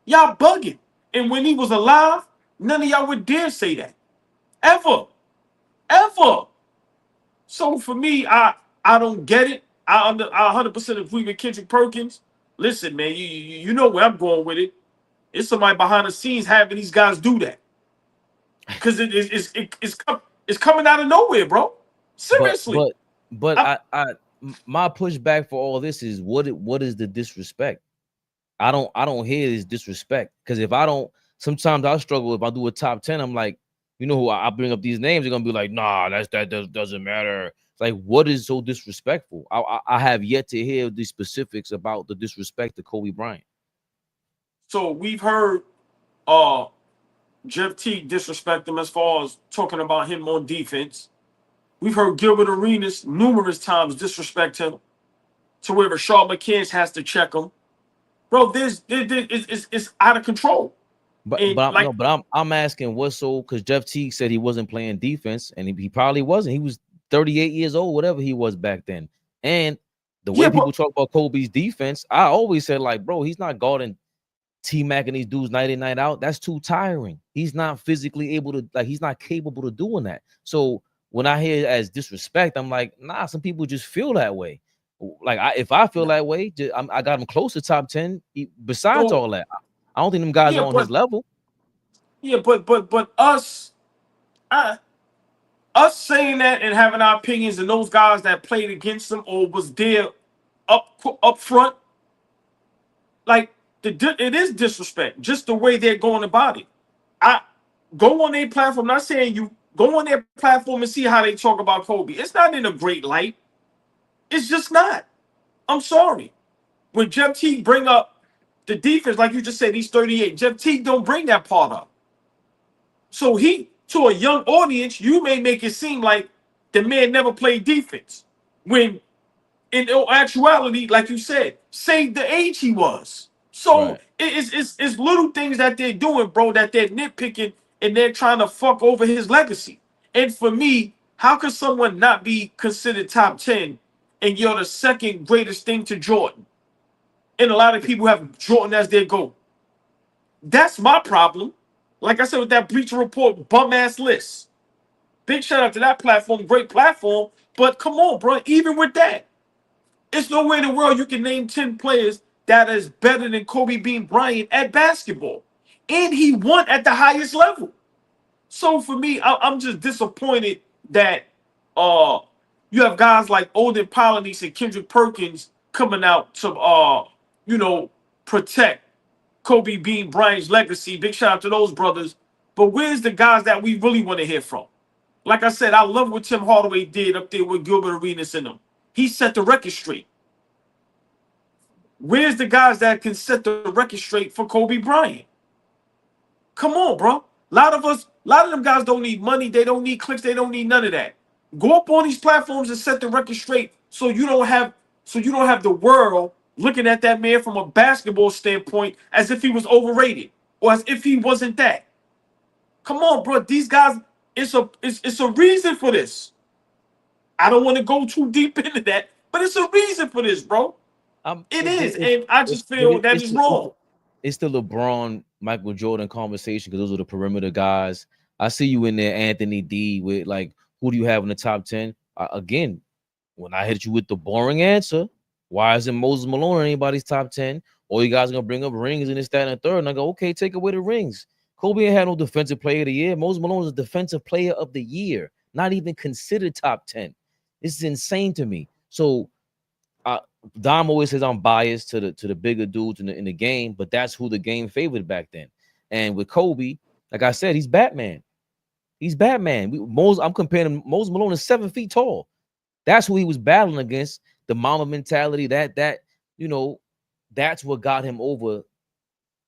Y'all bugging. And when he was alive, none of y'all would dare say that. Ever. Ever. So for me, I don't get it. I 100% agree with Kendrick Perkins. Listen, man, you know where I'm going with it. It's somebody behind the scenes having these guys do that. Because it's coming out of nowhere, bro. Seriously. But my pushback for all this is what is the disrespect? I don't hear this disrespect. Because sometimes I struggle if I do a top 10, I'm like, who I bring up these names, they're gonna be like, nah, that doesn't matter. It's like, what is so disrespectful? I have yet to hear the specifics about the disrespect to Kobe Bryant. So we've heard Jeff Teague disrespect him as far as talking about him on defense. We've heard Gilbert Arenas numerous times disrespect him to where Rashad McCants has to check him. Bro, it's out of control. But I'm asking what's so, because Jeff Teague said he wasn't playing defense, and he probably wasn't. He was 38 years old, whatever he was back then. And the way people talk about Kobe's defense, I always said, like, bro, he's not guarding T-Mac and these dudes night in, night out. That's too tiring. He's not physically able to, he's not capable of doing that. So when I hear it as disrespect, I'm like, nah, some people just feel that way. Like, if I feel that way, I got him close to top 10. Besides all that, I don't think them guys are on his level. Yeah, but us saying that and having our opinions, and those guys that played against him or was there up front, like, it is disrespect. Just the way they're going about it. I go on their platform. I'm not saying you go on their platform and see how they talk about Kobe. It's not in a great light. It's just not. I'm sorry. When Jeff Teague bring up the defense, like you just said, he's 38. Jeff Teague don't bring that part up. So to a young audience, you may make it seem like the man never played defense. When in actuality, like you said, save the age he was. So right. It's little things that they're doing, bro, that they're nitpicking and they're trying to fuck over his legacy. And for me, how could someone not be considered top 10 and you're the second greatest thing to Jordan? And a lot of people have Jordan as their GOAT. That's my problem. Like I said, with that Bleacher Report bum-ass list. Big shout out to that platform. Great platform. But come on, bro. Even with that, It's no way in the world you can name 10 players that is better than Kobe Bean Bryant at basketball. And he won at the highest level. So for me, I'm just disappointed that you have guys like Olden Polynice and Kendrick Perkins coming out to protect Kobe Bean Bryant's legacy. Big shout out to those brothers. But where's the guys that we really want to hear from? Like I said, I love what Tim Hardaway did up there with Gilbert Arenas in them. He set the record straight. Where's the guys that can set the record straight for Kobe Bryant? Come on, bro. A lot of them guys don't need money. They don't need clicks. They don't need none of that. Go up on these platforms and set the record straight so you don't have the world looking at that man from a basketball standpoint as if he was overrated or as if he wasn't that. Come on, bro. These guys, it's a reason for this. I don't want to go too deep into that, but it's a reason for this, bro. It is, and I just feel that is wrong. It's the LeBron, Michael Jordan conversation because those are the perimeter guys. I see you in there, Anthony D, with like, who do you have in the top 10? Again, when I hit you with the boring answer, why isn't Moses Malone in anybody's top 10? All you guys are going to bring up rings and this, that, and the third. And I go, okay, take away the rings. Kobe ain't had no defensive player of the year. Moses Malone is a defensive player of the year, not even considered top 10. This is insane to me. So, Dom always says I'm biased to the bigger dudes in the game, but that's who the game favored back then. And with Kobe, like I said, he's Batman. He's Batman. I'm comparing him. Moses Malone is 7 feet tall. That's who he was battling against. The mama mentality. That's what got him over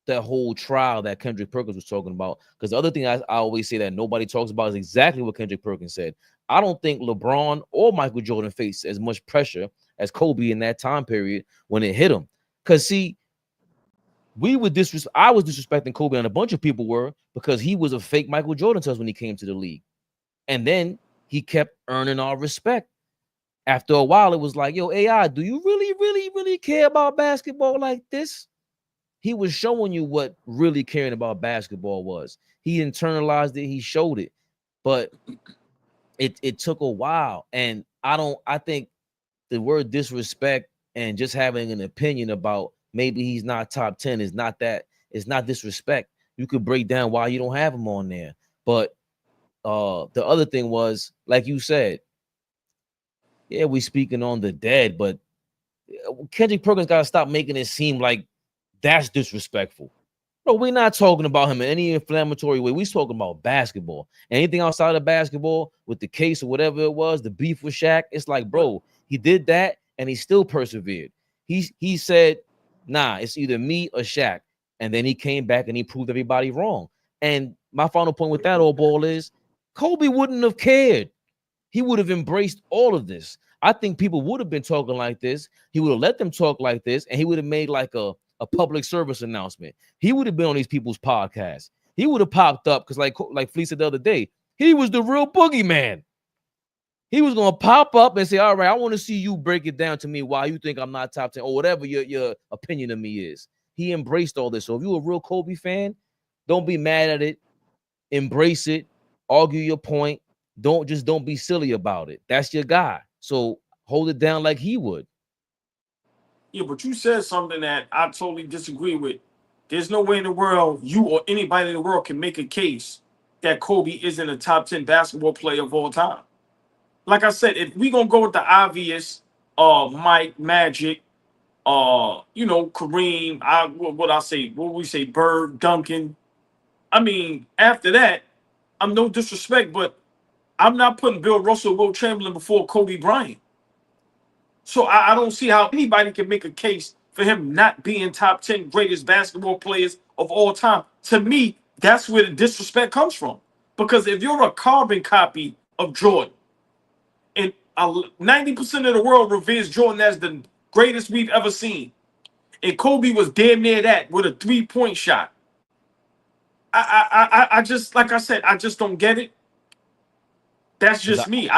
that whole trial that Kendrick Perkins was talking about. Because the other thing I always say that nobody talks about is exactly what Kendrick Perkins said. I don't think LeBron or Michael Jordan faced as much pressure as Kobe in that time period when it hit him. Because see, I was disrespecting Kobe, and a bunch of people were, because he was a fake Michael Jordan to us when he came to the league. And then he kept earning our respect. After a while, it was like, yo, AI, do you really, really, really care about basketball like this? He was showing you what really caring about basketball was. He internalized it. He showed it. But it took a while. And I think the word disrespect and just having an opinion about maybe he's not top 10 is not that. It's not disrespect. You could break down why you don't have him on there. But the other thing was, like you said, yeah, we speaking on the dead, but Kendrick Perkins got to stop making it seem like that's disrespectful. No, we're not talking about him in any inflammatory way. We're talking about basketball. Anything outside of basketball with the case or whatever it was, the beef with Shaq, it's like, bro, he did that and he still persevered. He said, nah, it's either me or Shaq. And then he came back and he proved everybody wrong. And my final point with that AllBall is Kobe wouldn't have cared. He would have embraced all of this. I think people would have been talking like this. He would have let them talk like this, and he would have made like a public service announcement. He would have been on these people's podcasts. He would have popped up because, like Flea said the other day, he was the real boogeyman. He was going to pop up and say, all right, I want to see you break it down to me why you think I'm not top 10 or whatever your opinion of me is. He embraced all this. So if you're a real Kobe fan, don't be mad at it. Embrace it. Argue your point. Don't be silly about it. That's your guy. So hold it down like he would. Yeah, but you said something that I totally disagree with. There's no way in the world you or anybody in the world can make a case that Kobe isn't a top 10 basketball player of all time. Like I said, if we're going to go with the obvious, Mike, Magic, Kareem, what we say, Bird, Duncan. I mean, after that, I'm no disrespect, but I'm not putting Bill Russell, Will Chamberlain before Kobe Bryant. So I don't see how anybody can make a case for him not being top 10 greatest basketball players of all time. To me, that's where the disrespect comes from. Because if you're a carbon copy of Jordan, and 90% of the world reveres Jordan as the greatest we've ever seen, and Kobe was damn near that with a 3-point shot, I just, like I said, I just don't get it. That's just me.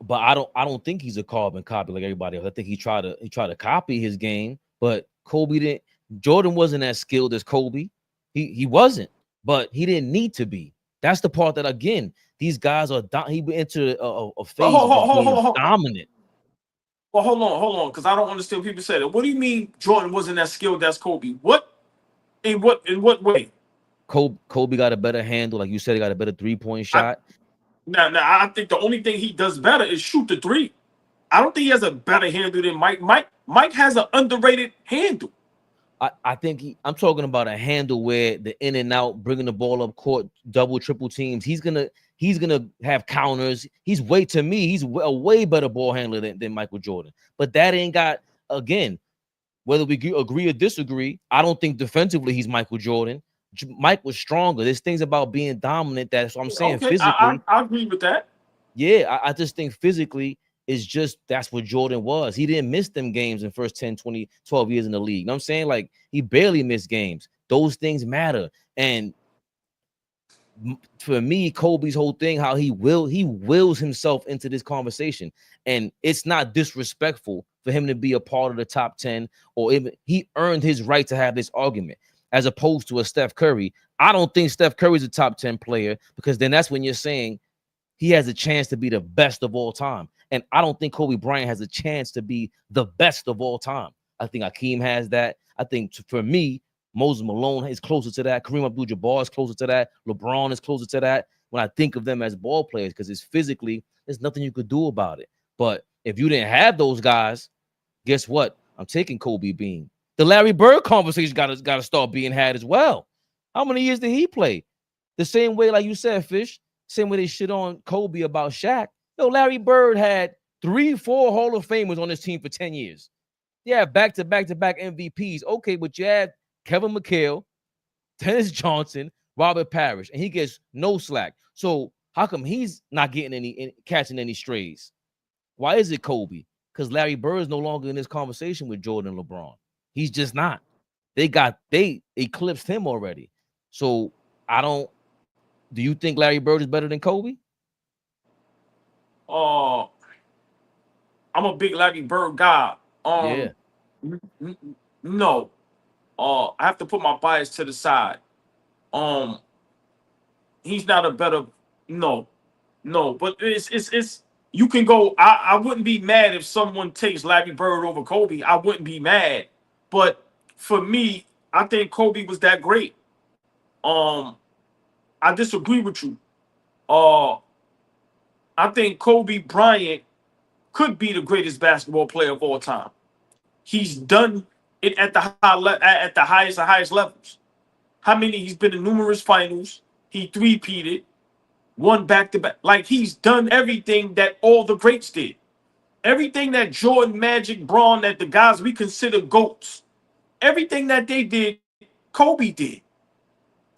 But I don't think he's a carbon copy like everybody else. I think he tried to copy his game, but Kobe didn't. Jordan wasn't as skilled as Kobe. He wasn't, but he didn't need to be. That's the part that, again, these guys are he went into a phase of being dominant. Well, hold on, because I don't understand what people say that. What do you mean Jordan wasn't as skilled as Kobe? What? In what way? Kobe got a better handle, like you said, he got a better 3-point shot. Now, I think the only thing he does better is shoot the three. I don't think he has a better handle than Mike. Mike has an underrated handle. I think I'm talking about a handle where the in and out, bringing the ball up court, double, triple teams. He's gonna have counters. He's a way better ball handler than Michael Jordan. But that ain't got, again, whether we agree or disagree, I don't think defensively he's Michael Jordan. Mike was stronger. There's things about being dominant that's what I'm saying. Okay, physically, I agree with that. Yeah, I just think physically is just that's what Jordan was. He didn't miss them games in first 10, 20, 12 years in the league. You know what I'm saying? Like, he barely missed games. Those things matter. And for me, Kobe's whole thing, how he wills himself into this conversation. And it's not disrespectful for him to be a part of the top 10, or even he earned his right to have this argument, as opposed to a Steph Curry. I don't think Steph Curry's a top 10 player, because then that's when you're saying he has a chance to be the best of all time. And I don't think Kobe Bryant has a chance to be the best of all time. I think Hakeem has that. I think for me, Moses Malone is closer to that. Kareem Abdul-Jabbar is closer to that. LeBron is closer to that when I think of them as ball players, because it's physically, there's nothing you could do about it. But if you didn't have those guys, guess what? I'm taking Kobe Bean. The Larry Bird conversation got to start being had as well. How many years did he play? The same way, like you said, Fish, same way they shit on Kobe about Shaq. Yo, Larry Bird had 3-4 Hall of Famers on his team for 10 years. Yeah, back-to-back MVPs. Okay, but you had Kevin McHale, Dennis Johnson, Robert Parrish, and he gets no slack. So how come he's not getting catching any strays? Why is it Kobe? Because Larry Bird is no longer in this conversation with Jordan and LeBron. He's just not. They eclipsed him already. So do you think Larry Bird is better than Kobe? I'm a big Larry Bird guy. Yeah. No. I have to put my bias to the side. He's not a better. No, but it's you can go. I wouldn't be mad if someone takes Larry Bird over Kobe. I wouldn't be mad. But for me, I think Kobe was that great. I disagree with you. I think Kobe Bryant could be the greatest basketball player of all time. He's done it at the highest levels. How many? He's been in numerous finals. He three-peated, won back-to-back. Like, he's done everything that all the greats did. Everything that Jordan, Magic, Braun, that the guys we consider GOATs, everything that they did, Kobe did.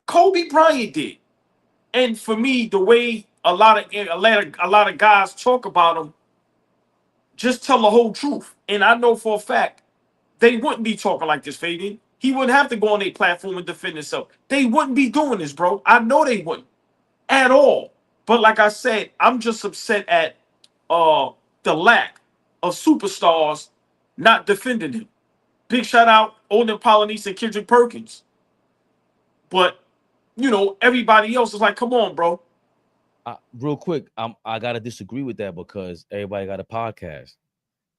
Kobe Bryant did. And for me, the way a lot of guys talk about him, just tell the whole truth. And I know for a fact they wouldn't be talking like this, Fabian. He wouldn't have to go on a platform and defend himself. They wouldn't be doing this, bro. I know they wouldn't at all. But like I said, I'm just upset at the lack of superstars not defending him. Big shout out Olden Polynice and Kendrick Perkins. But, everybody else is like, come on, bro. Real quick, I gotta disagree with that, because everybody got a podcast,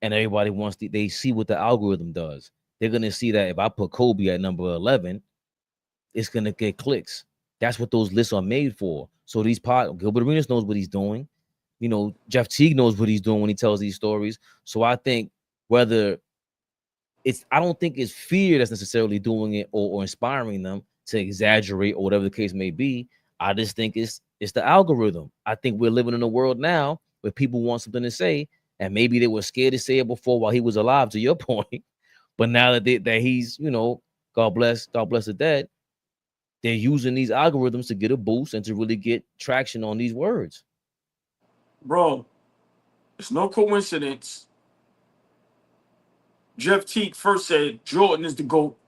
and everybody wants they see what the algorithm does. They're gonna see that if I put Kobe at number 11, it's gonna get clicks. That's what those lists are made for. So Gilbert Arenas knows what he's doing. Jeff Teague knows what he's doing when he tells these stories. So I think I don't think it's fear that's necessarily doing it or inspiring them to exaggerate or whatever the case may be. I just think it's the algorithm. I think we're living in a world now where people want something to say, and maybe they were scared to say it before while he was alive, to your point. But now that he's, God bless the dead, they're using these algorithms to get a boost and to really get traction on these words. Bro, it's no coincidence. Jeff Teague first said Jordan is the GOAT,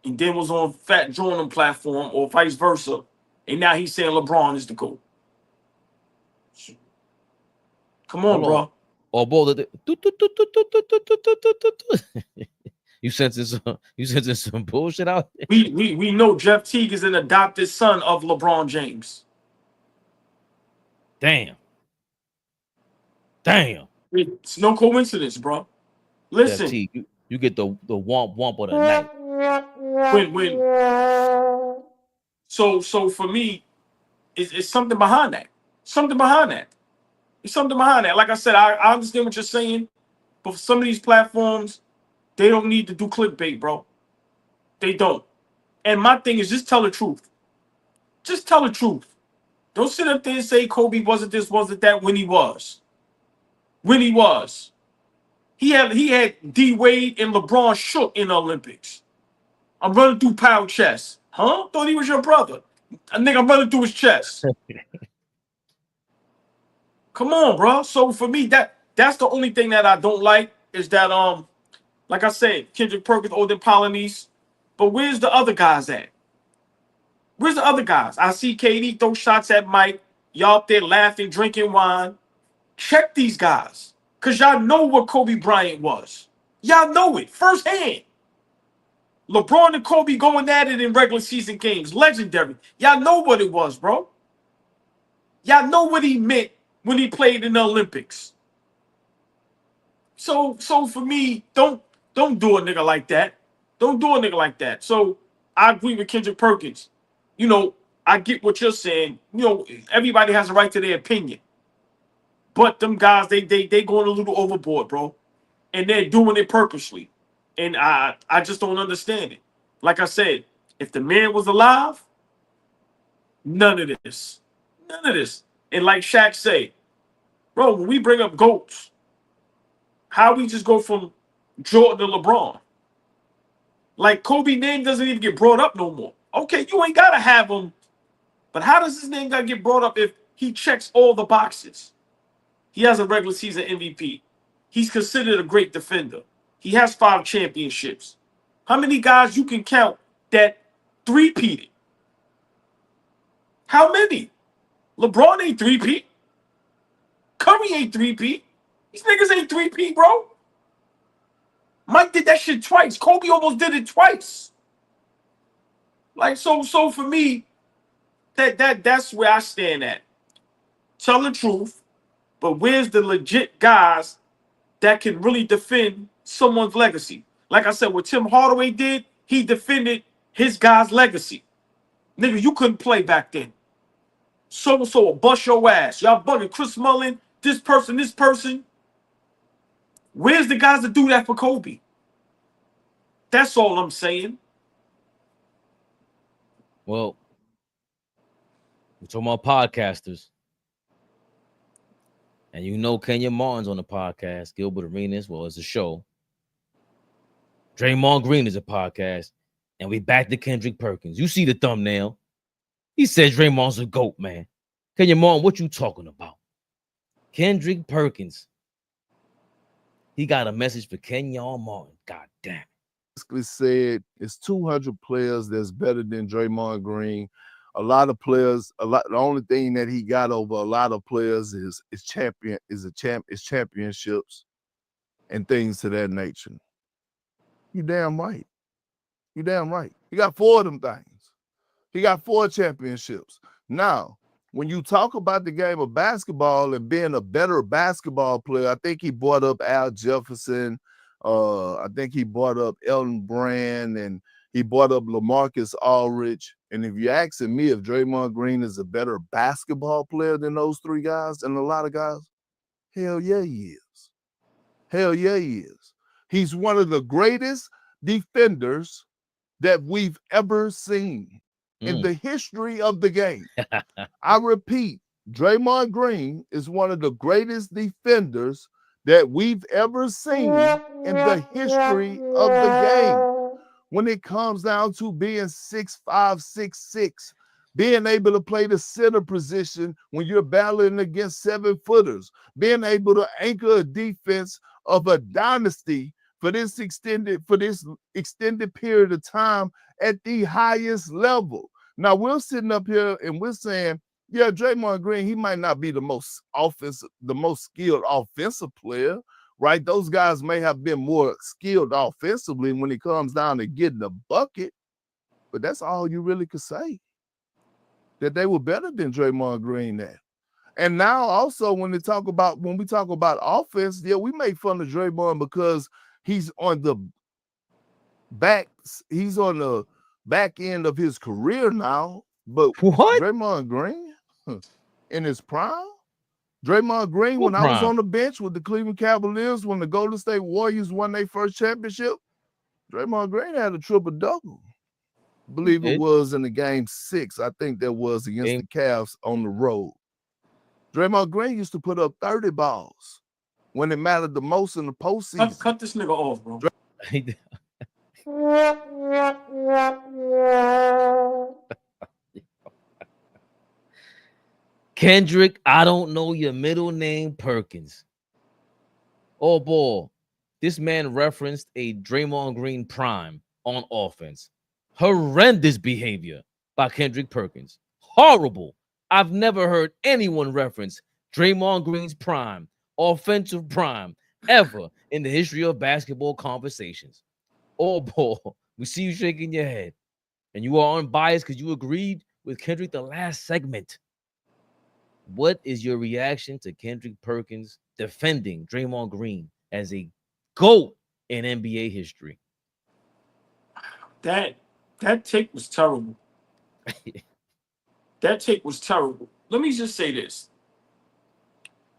and then was on Fat Jordan platform, or vice versa. And now he's saying LeBron is the GOAT. Come on, bro. Oh, boy, you sensing some bullshit out there? We know Jeff Teague is an adopted son of LeBron James. Damn. It's no coincidence, bro. Listen, T, you get the womp womp of the night. when. So for me, it's something behind that. Something behind that. It's something behind that. Like I said, I understand what you're saying, but for some of these platforms, they don't need to do clickbait, bro. They don't. And my thing is just tell the truth. Just tell the truth. Don't sit up there and say Kobe wasn't this, wasn't that when he was. When he was. He had D Wade and LeBron shook in the Olympics. I'm running through power chest. Huh? Thought he was your brother. I think I'm running through his chest. Come on, bro. So for me, that's the only thing that I don't like is that like I said, Kendrick Perkins, Odin Polynice. But where's the other guys at? Where's the other guys? I see KD throw shots at Mike. Y'all up there laughing, drinking wine. Check these guys. Because y'all know what Kobe Bryant was. Y'all know it firsthand. LeBron and Kobe going at it in regular season games. Legendary. Y'all know what it was, bro. Y'all know what he meant when he played in the Olympics. So for me, don't do a nigga like that. Don't do a nigga like that. So I agree with Kendrick Perkins. You know, I get what you're saying. You know, everybody has a right to their opinion. But them guys, they going a little overboard, bro. And they're doing it purposely. And I just don't understand it. Like I said, if the man was alive, none of this. None of this. And like Shaq say, bro, when we bring up GOATs, how we just go from Jordan to LeBron? Like Kobe name doesn't even get brought up no more. Okay, you ain't gotta have him, but how does his name gotta get brought up if he checks all the boxes? He has a regular season MVP. He's considered a great defender. He has 5 championships. How many guys you can count that three-peated? How many? LeBron ain't three-peat. Curry ain't three-peat. These niggas ain't three-peat, bro. Mike did that shit twice. Kobe almost did it twice. Like, so for me, that's where I stand at. Tell the truth, but where's the legit guys that can really defend someone's legacy? Like I said, what Tim Hardaway did, he defended his guy's legacy. Nigga, you couldn't play back then. So-and-so will bust your ass. Y'all bugging Chris Mullin, this person. Where's the guys that do that for Kobe? That's all I'm saying. Well, we're talking about podcasters. And you know Kenyon Martin's on the podcast. Gilbert Arenas, well, it's a show. Draymond Green is a podcast. And we back to Kendrick Perkins. You see the thumbnail. He said Draymond's a GOAT, man. Kenyon Martin, what you talking about? Kendrick Perkins. He got a message for Kenyon Martin. God damn it. Basically said it's 200 players that's better than Draymond Green. A lot of players, the only thing that he got over a lot of players is championships and things to that nature. You damn right. You damn right. He got 4 of them things. He got 4 championships. Now, when you talk about the game of basketball and being a better basketball player, I think he brought up Al Jefferson. I think he brought up Elton Brand, and he brought up LaMarcus Aldridge. And if you're asking me if Draymond Green is a better basketball player than those 3 guys and a lot of guys, hell yeah, he is. Hell yeah, he is. He's one of the greatest defenders that we've ever seen in the history of the game. I repeat, Draymond Green is one of the greatest defenders that we've ever seen in the history of the game. When it comes down to being 6'5", 6'6", being able to play the center position when you're battling against 7-footers, being able to anchor a defense of a dynasty for this extended period of time at the highest level. Now we're sitting up here and we're saying, yeah, Draymond Green, he might not be the most skilled offensive player, right? Those guys may have been more skilled offensively when it comes down to getting the bucket, but that's all you really could say. That they were better than Draymond Green at. And now also when we talk about offense, yeah, we make fun of Draymond because he's on the back end of his career now. But What? Draymond Green in his prime? Draymond Green, What when I was prime? on the bench with the Cleveland Cavaliers, when the Golden State Warriors won their first championship, Draymond Green had a triple-double. I believe it was in the game 6. I think that was against the Cavs on the road. Draymond Green used to put up 30 balls when it mattered the most in the postseason. Cut this nigga off, bro. Kendrick, I don't know your middle name, Perkins. Oh, boy. This man referenced a Draymond Green prime on offense. Horrendous behavior by Kendrick Perkins. Horrible. I've never heard anyone reference Draymond Green's prime, offensive prime, ever in the history of basketball conversations. Oh, boy. We see you shaking your head. And you are unbiased because you agreed with Kendrick the last segment. What is your reaction to Kendrick Perkins defending Draymond Green as a GOAT in NBA history? That take was terrible. That take was terrible. Let me just say this.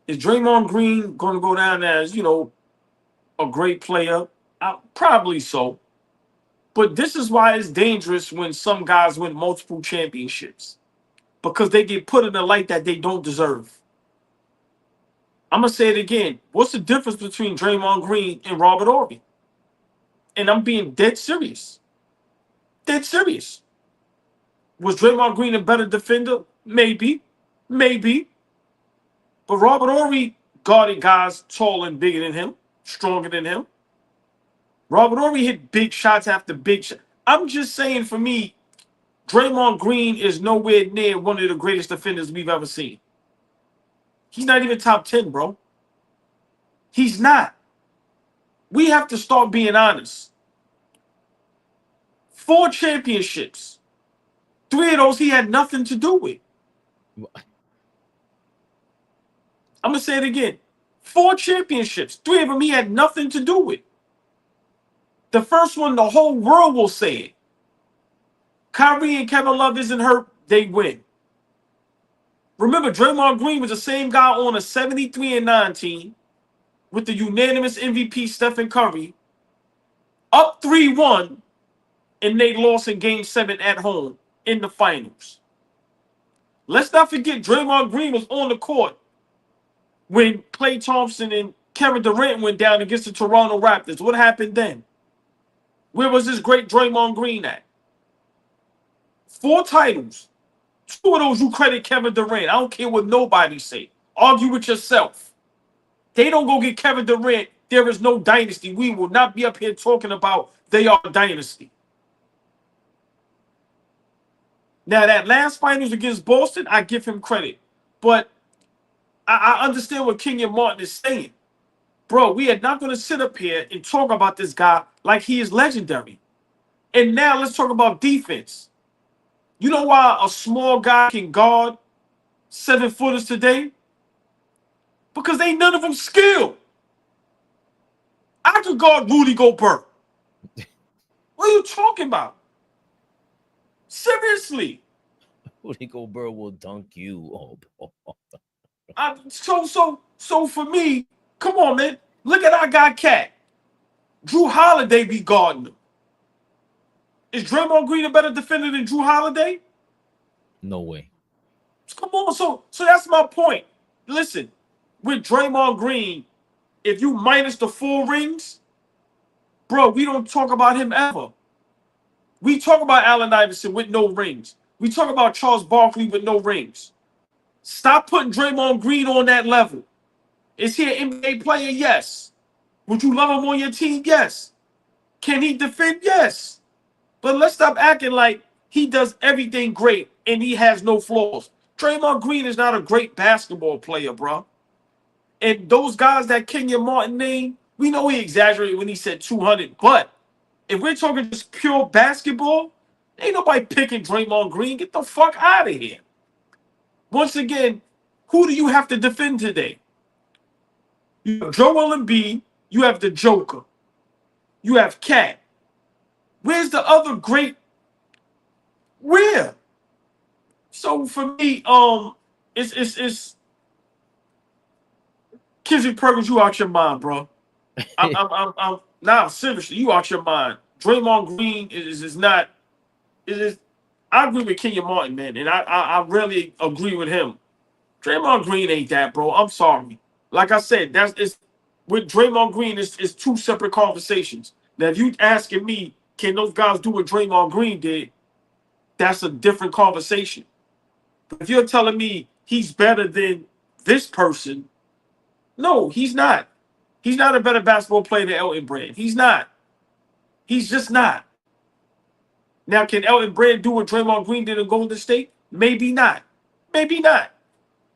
Is Draymond Green going to go down as, a great player? Probably so. But this is why it's dangerous when some guys win multiple championships. Because they get put in a light that they don't deserve. I'm going to say it again. What's the difference between Draymond Green and Robert Horry? And I'm being dead serious. Dead serious. Was Draymond Green a better defender? Maybe. Maybe. But Robert Horry guarded guys taller and bigger than him, stronger than him. Robert Horry hit big shots after big shots. I'm just saying, for me, Draymond Green is nowhere near one of the greatest defenders we've ever seen. He's not even top 10, bro. He's not. We have to start being honest. 4 championships. 3 of those he had nothing to do with. I'm going to say it again. 4 championships. 3 of them he had nothing to do with. The first one, the whole world will say it. Kyrie and Kevin Love isn't hurt, they win. Remember, Draymond Green was the same guy on a 73-9 team with the unanimous MVP Steph Curry, up 3-1, and they lost in Game 7 at home in the finals. Let's not forget Draymond Green was on the court when Klay Thompson and Kevin Durant went down against the Toronto Raptors. What happened then? Where was this great Draymond Green at? 4 titles. 2 of those you credit Kevin Durant. I don't care what nobody say. Argue with yourself. They don't go get Kevin Durant. There is no dynasty. We will not be up here talking about they are a dynasty. Now, that last finals against Boston, I give him credit. But I understand what Kenyon Martin is saying. Bro, we are not going to sit up here and talk about this guy like he is legendary. And now let's talk about defense. You know why a small guy can guard 7-footers today? Because ain't none of them skilled. I could guard Rudy Gobert. What are you talking about? Seriously. Rudy Gobert will dunk you. So for me, come on, man. Look at our guy, Cat. Drew Holiday be guarding him. Is Draymond Green a better defender than Drew Holiday? No way. Come on, so that's my point. Listen, with Draymond Green, if you minus the 4 rings, bro, we don't talk about him ever. We talk about Allen Iverson with no rings. We talk about Charles Barkley with no rings. Stop putting Draymond Green on that level. Is he an NBA player? Yes. Would you love him on your team? Yes. Can he defend? Yes. But let's stop acting like he does everything great and he has no flaws. Draymond Green is not a great basketball player, bro. And those guys that Kenyon Martin named, we know he exaggerated when he said 200. But if we're talking just pure basketball, ain't nobody picking Draymond Green. Get the fuck out of here. Once again, Who do you have to defend today? You have Joel Embiid. You have the Joker. You have Cat. Where's the other great? Where? So for me, it's Kendrick Perkins. You out your mind, bro. I'm now seriously, you out your mind. Draymond Green is not. I agree with Kenyon Martin, man, and I really agree with him. Draymond Green ain't that, bro. I'm sorry. Like I said, it's with Draymond Green, it's two separate conversations. Now, if you asking me, can those guys do what Draymond Green did? That's a different conversation. But if you're telling me he's better than this person, no, he's not. He's not a better basketball player than Elton Brand. He's not. He's just not. Now, can Elton Brand do what Draymond Green did in Golden State? Maybe not. Maybe not.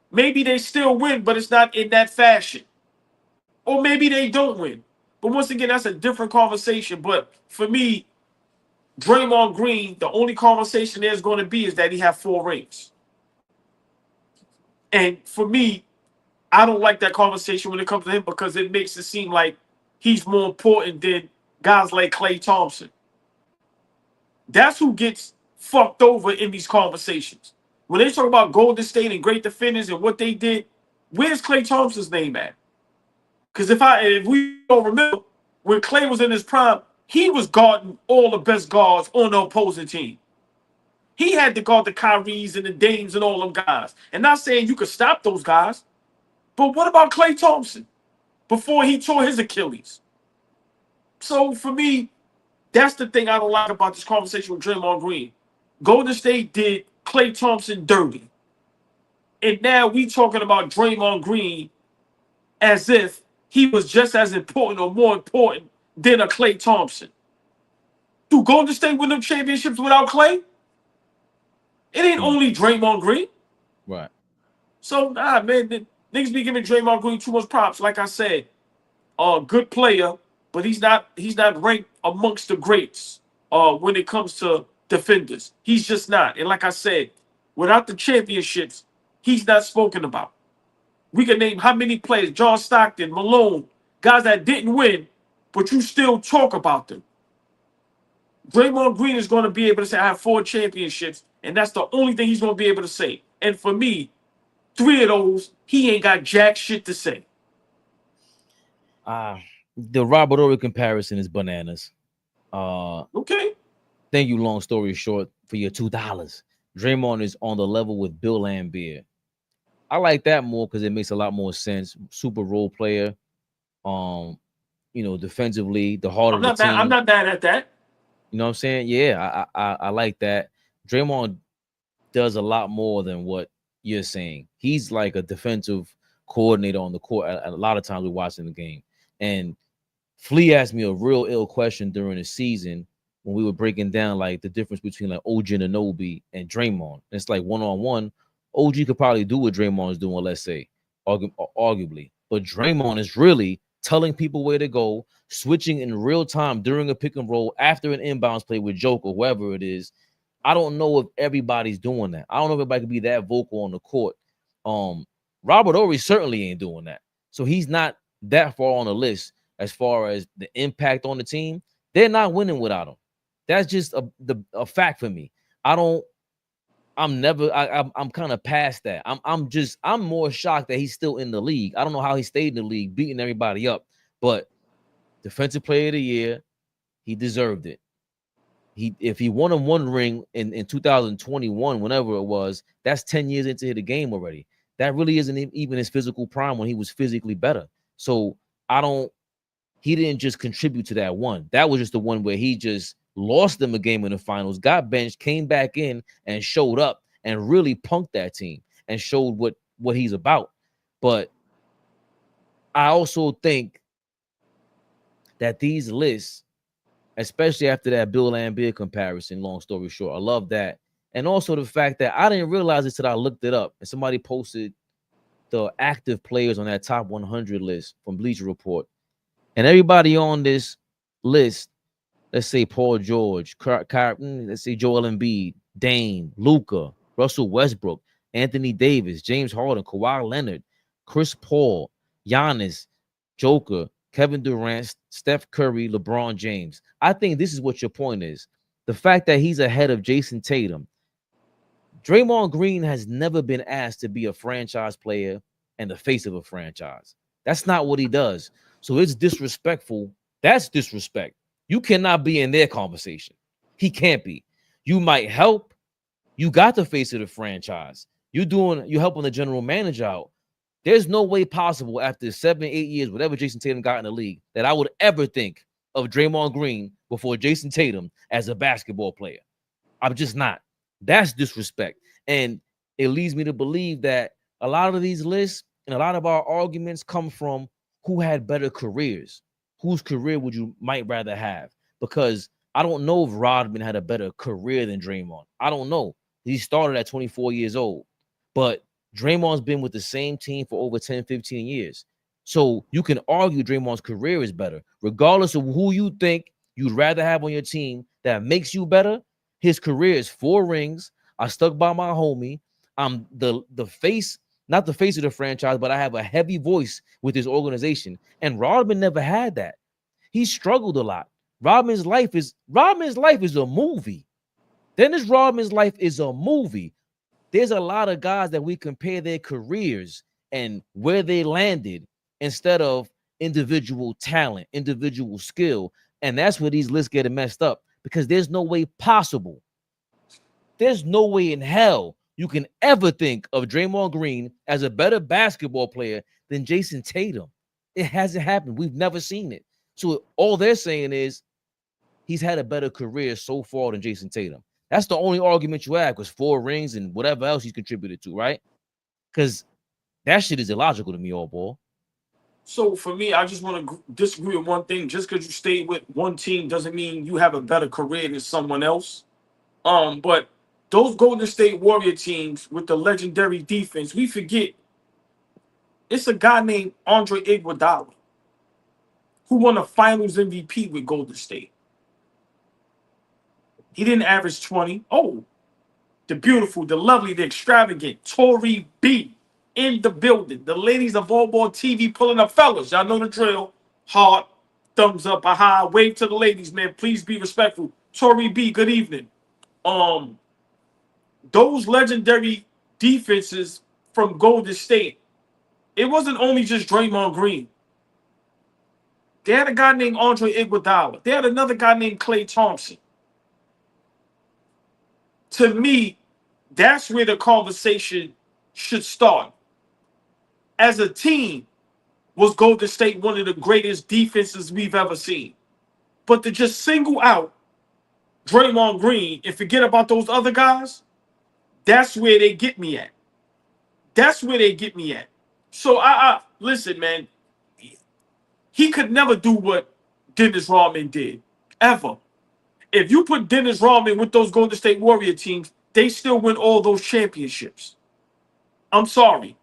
Maybe they still win, but it's not in that fashion. Or maybe they don't win. But once again, that's a different conversation. But for me, Draymond Green, the only conversation there's going to be is that he had 4 rings. And for me, I don't like that conversation when it comes to him because it makes it seem like he's more important than guys like Klay Thompson. That's who gets fucked over in these conversations. When they talk about Golden State and great defenders and what they did, where's Klay Thompson's name at? Because if we don't remember, when Klay was in his prime, he was guarding all the best guards on the opposing team. He had to guard the Kyries and the Dames and all them guys. And not saying you could stop those guys, but what about Klay Thompson before he tore his Achilles? So for me, that's the thing I don't like about this conversation with Draymond Green. Golden State did Klay Thompson dirty. And now we talking about Draymond Green as if he was just as important or more important than a Klay Thompson. Do Golden State win them championships without Klay? It ain't only Draymond Green. Right. So, man, the niggas be giving Draymond Green too much props. Like I said, good player, but he's not ranked amongst the greats when it comes to defenders. He's just not. And like I said, without the championships, he's not spoken about. We can name how many players, John Stockton, Malone, guys that didn't win, but you still talk about them. Draymond Green is going to be able to say, I have 4 championships, and that's the only thing he's going to be able to say. And for me, 3 of those, he ain't got jack shit to say. The Robert Horry comparison is bananas. Okay. Thank you, long story short, for your $2. Draymond is on the level with Bill Laimbeer. I like that more because it makes a lot more sense. Super role player. Defensively, the heart of the team. I'm not bad at that. You know what I'm saying? Yeah, I like that. Draymond does a lot more than what you're saying. He's like a defensive coordinator on the court. A lot of times we're watching the game. And Flea asked me a real ill question during the season when we were breaking down like the difference between like OG Anunoby and Draymond. It's like one-on-one. OG could probably do what Draymond is doing, let's say, arguably. But Draymond is really telling people where to go, switching in real time during a pick and roll after an inbounds play with Joker, whoever it is. I don't know if everybody's doing that. I don't know if everybody can be that vocal on the court. Robert Horry certainly ain't doing that. So he's not that far on the list as far as the impact on the team. They're not winning without him. That's just a fact for me. I'm kind of past that. I'm more shocked that he's still in the league. I don't know how he stayed in the league, beating everybody up. But defensive player of the year, he deserved it. If he won one ring in 2021, whenever it was, that's 10 years into the game already. That really isn't even his physical prime when he was physically better. So he didn't just contribute to that one. That was just the one where he just lost them a game in the finals, got benched, came back in and showed up and really punked that team and showed what he's about. But I also think that these lists, especially after that Bill Laimbeer comparison, long story short, I love that. And also the fact that I didn't realize it till I looked it up and somebody posted the active players on that top 100 list from Bleacher Report. And everybody on this list, let's say Paul George, let's say Joel Embiid, Dame, Luka, Russell Westbrook, Anthony Davis, James Harden, Kawhi Leonard, Chris Paul, Giannis, Joker, Kevin Durant, Steph Curry, LeBron James. I think this is what your point is. The fact that he's ahead of Jason Tatum. Draymond Green has never been asked to be a franchise player and the face of a franchise. That's not what he does. So it's disrespectful. That's disrespect. You cannot be in their conversation. He can't be. You might help. You got the face of the franchise. You're helping the general manager out. There's no way possible after 7, 8 years, whatever Jason Tatum got in the league, that I would ever think of Draymond Green before Jason Tatum as a basketball player. I'm just not. That's disrespect. And it leads me to believe that a lot of these lists and a lot of our arguments come from who had better careers. Whose career would you might rather have? Because I don't know if Rodman had a better career than Draymond. I don't know. He started at 24 years old. But Draymond's been with the same team for over 10, 15 years. So you can argue Draymond's career is better. Regardless of who you think you'd rather have on your team that makes you better, his career is 4 rings. I stuck by my homie. I'm the face, not the face of the franchise, but I have a heavy voice with this organization. And Rodman never had that. He struggled a lot. Rodman's life is a movie. Dennis Rodman's life is a movie. There's a lot of guys that we compare their careers and where they landed instead of individual talent, individual skill. And that's where these lists get messed up, because there's no way possible. There's no way in hell you can ever think of Draymond Green as a better basketball player than Jason Tatum. It hasn't happened. We've never seen it. So all they're saying is he's had a better career so far than Jason Tatum. That's the only argument you have, because 4 rings and whatever else he's contributed to, right? Because that shit is illogical to me, AllBall. So for me, I just want to disagree with one thing. Just because you stayed with one team doesn't mean you have a better career than someone else. But those Golden State Warrior teams with the legendary defense, we forget it's a guy named Andre Iguodala who won a Finals MVP with Golden State. He didn't average 20. Oh, the beautiful, the lovely, the extravagant Tori B in the building. The ladies of AllBall TV pulling up, fellas. Y'all know the drill. Heart, thumbs up, a high. Wave to the ladies, man. Please be respectful. Tori B, good evening. Those legendary defenses from Golden State, it wasn't only just Draymond Green. They had a guy named Andre Iguodala. They had another guy named Klay Thompson. To me, that's where the conversation should start. As a team, was Golden State one of the greatest defenses we've ever seen? But to just single out Draymond Green and forget about those other guys, that's where they get me at. That's where they get me at. So I listen, man. He could never do what Dennis Rodman did, ever. If you put Dennis Rodman with those Golden State Warrior teams, they still win all those championships. I'm sorry.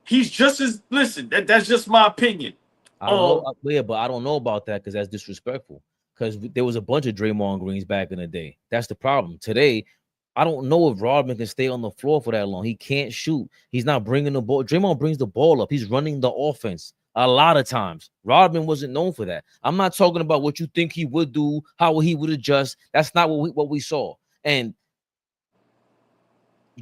He's just as, listen, that's just my opinion. I don't know, yeah, but I don't know about that because that's disrespectful. Because there was a bunch of Draymond Greens back in the day. That's the problem. Today, I don't know if Rodman can stay on the floor for that long. He can't shoot. He's not bringing the ball. Draymond brings the ball up. He's running the offense a lot of times. Rodman wasn't known for that. I'm not talking about what you think he would do, how he would adjust. That's not what we saw. And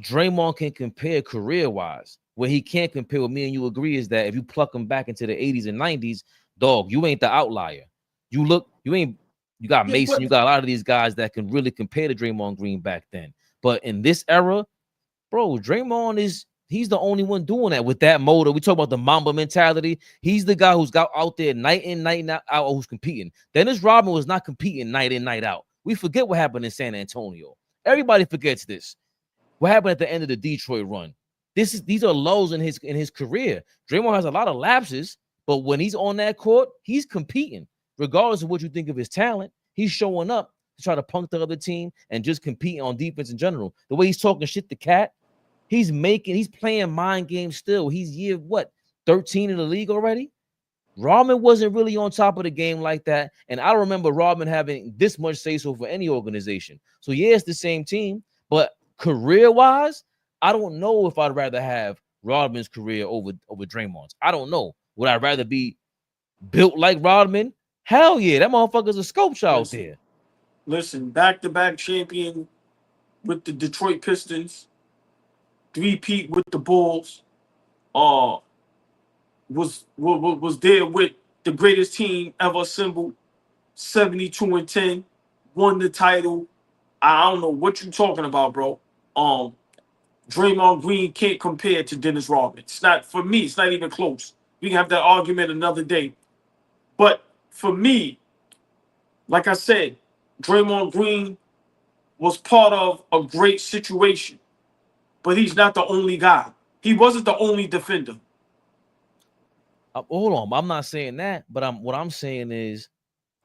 Draymond can compare career-wise. Where he can't compare with me and you agree is that if you pluck him back into the 80s and 90s, dog, you ain't the outlier. You got Mason, you got a lot of these guys that can really compare to Draymond Green back then. But in this era, bro, Draymond he's the only one doing that with that motor. We talk about the Mamba mentality. He's the guy who's got out there night in, night out, who's competing. Dennis Rodman was not competing night in, night out. We forget what happened in San Antonio. Everybody forgets this. What happened at the end of the Detroit run? These are lows in his career. Draymond has a lot of lapses, but when he's on that court, he's competing. Regardless of what you think of his talent, he's showing up to try to punk the other team and just compete on defense in general. The way he's talking shit to Cat, he's playing mind games still. He's year 13 in the league already. Rodman wasn't really on top of the game like that, and I don't remember Rodman having this much say so for any organization. So yeah, it's the same team, but career-wise, I don't know if I'd rather have Rodman's career over Draymond's. I don't know. Would I rather be built like Rodman? Hell yeah, that motherfucker's a sculpture out there. Listen, back-to-back champion with the Detroit Pistons, three-peat with the Bulls, was there with the greatest team ever assembled, 72-10, won the title. I don't know what you talking about, bro. Draymond Green can't compare to Dennis Rodman. It's not, for me, it's not even close. We can have that argument another day. But for me, like I said, Draymond Green was part of a great situation, but he's not the only guy. He wasn't the only defender. Hold on, I'm not saying that, but what I'm saying is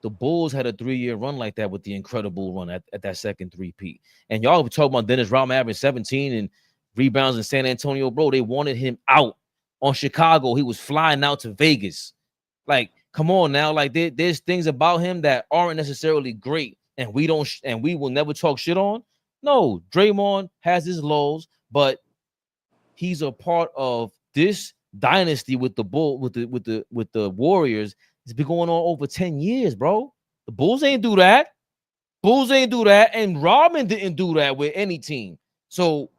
the Bulls had a 3-year run like that with the incredible run at that second three-peat. And y'all were talking about Dennis Rodman averaging 17 and rebounds in San Antonio, bro. They wanted him out on Chicago. He was flying out to Vegas. Like, come on now. Like, there's things about him that aren't necessarily great, and we will never talk shit on. No, Draymond has his lows, but he's a part of this dynasty with the Warriors. It's been going on over 10 years, bro. The Bulls ain't do that. And Rodman didn't do that with any team. So,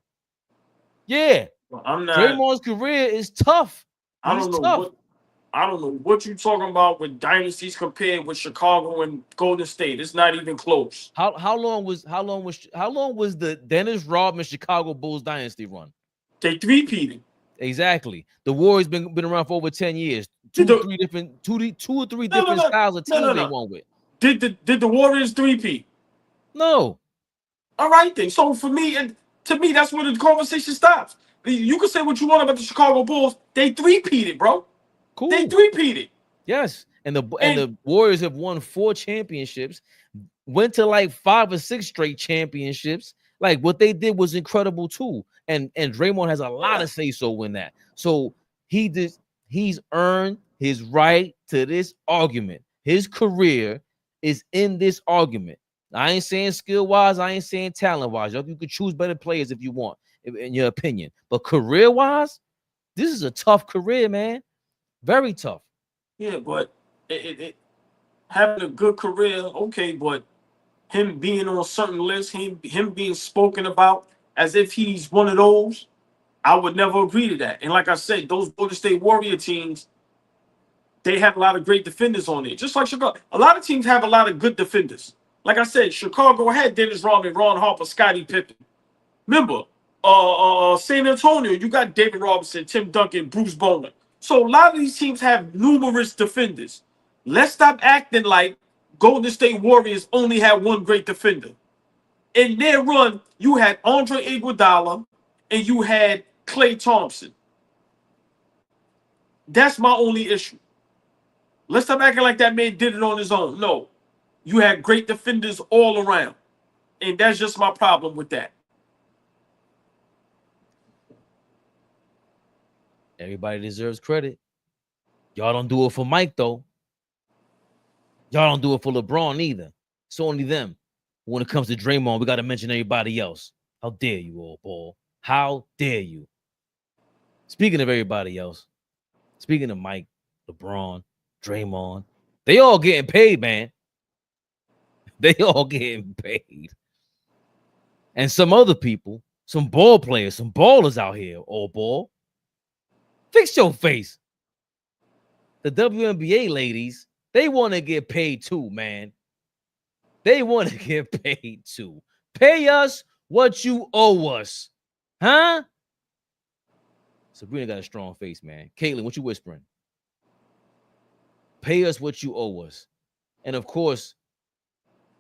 yeah, Well, I'm not. Draymond's career is tough. I don't know what you're talking about with dynasties compared with Chicago and Golden State. It's not even close. How long was the Dennis Rodman Chicago Bulls dynasty run? They three-peated. Exactly. The Warriors been around for over 10 years. Two or three different styles of teams they won with. Did the Warriors three-peat? No. All right then. So for me, and to me, that's where the conversation stops. You can say what you want about the Chicago Bulls. They three-peated, bro. Cool. They three-peated. Yes. And the Warriors have won 4 championships, went to like 5 or 6 straight championships. Like, what they did was incredible too. And Draymond has a lot of say-so in that. So he's earned his right to this argument. His career is in this argument. I ain't saying skill-wise, I ain't saying talent-wise. You could choose better players if you want, in your opinion. But career-wise, this is a tough career, man. Very tough. Yeah, but having a good career, okay, but him being on certain lists, him being spoken about as if he's one of those, I would never agree to that. And like I said, those Golden State Warrior teams, they have a lot of great defenders on there. Just like Chicago. A lot of teams have a lot of good defenders. Like I said, Chicago had Dennis Rodman, Ron Harper, Scottie Pippen. Remember, San Antonio, you got David Robinson, Tim Duncan, Bruce Bowen. So a lot of these teams have numerous defenders. Let's stop acting like Golden State Warriors only had one great defender. In their run, you had Andre Iguodala and you had Klay Thompson. That's my only issue. Let's stop acting like that man did it on his own. No. You had great defenders all around. And that's just my problem with that. Everybody deserves credit. Y'all don't do it for Mike, though. Y'all don't do it for LeBron either. It's only them. When it comes to Draymond, we got to mention everybody else. How dare you, AllBall? How dare you? Speaking of everybody else, speaking of Mike, LeBron, Draymond, they all getting paid, man. They all getting paid. And some other people, some ball players, some ballers out here, AllBall. Fix your face. The WNBA ladies, they want to get paid too, man. They want to get paid too. Pay us what you owe us. Huh? Sabrina got a strong face, man. Caitlin, what you whispering? Pay us what you owe us. And of course,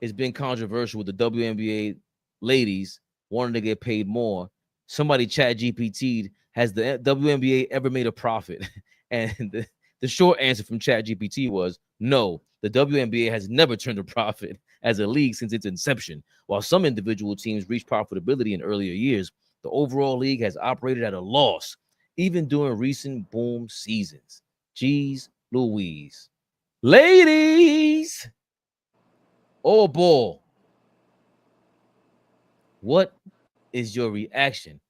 it's been controversial with the WNBA ladies wanting to get paid more. Somebody chat GPT'd, has the WNBA ever made a profit? And the short answer from chat GPT was no. The WNBA has never turned a profit as a league since its inception. While some individual teams reached profitability in earlier years, the overall league has operated at a loss, even during recent boom seasons. Jeez Louise. Ladies, AllBall, what is your reaction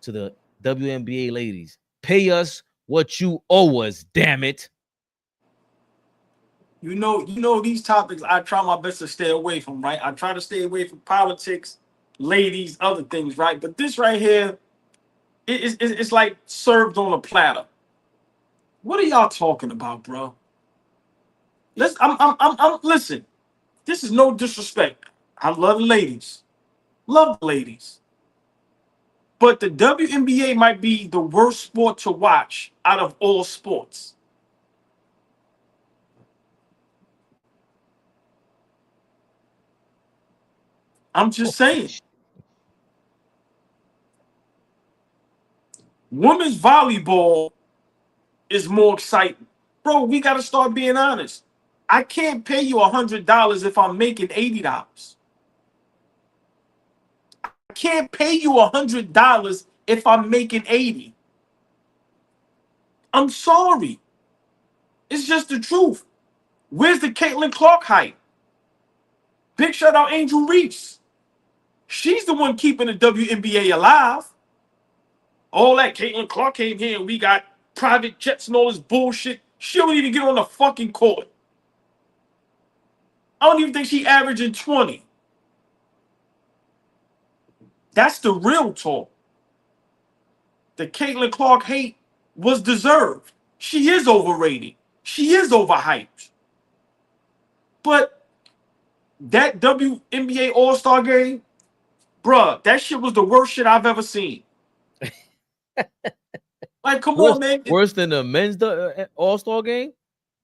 to the WNBA ladies. Pay us what you owe us, damn it. You know these topics I try my best to stay away from, right? I try to stay away from politics, ladies, other things, right? But this right here, it's like served on a platter. What are y'all talking about, bro? Listen. This is no disrespect. I love the ladies, love the ladies, but the WNBA might be the worst sport to watch out of all sports. I'm just saying. Women's volleyball is more exciting. Bro, we got to start being honest. I can't pay you $100 if I'm making $80. I can't pay you $100 if I'm making 80. I'm sorry. It's just the truth. Where's the Caitlin Clark hype? Big shout out Angel Reese. She's the one keeping the WNBA alive. All that Caitlin Clark came here and we got private jets and all this bullshit. She don't even get on the fucking court. I don't even think she averaging 20. That's the real talk. The Caitlin Clark hate was deserved. She is overrated. She is overhyped. But that WNBA All-Star game, bruh, that shit was the worst shit I've ever seen. Like, come on, man. Worse than the men's All-Star game?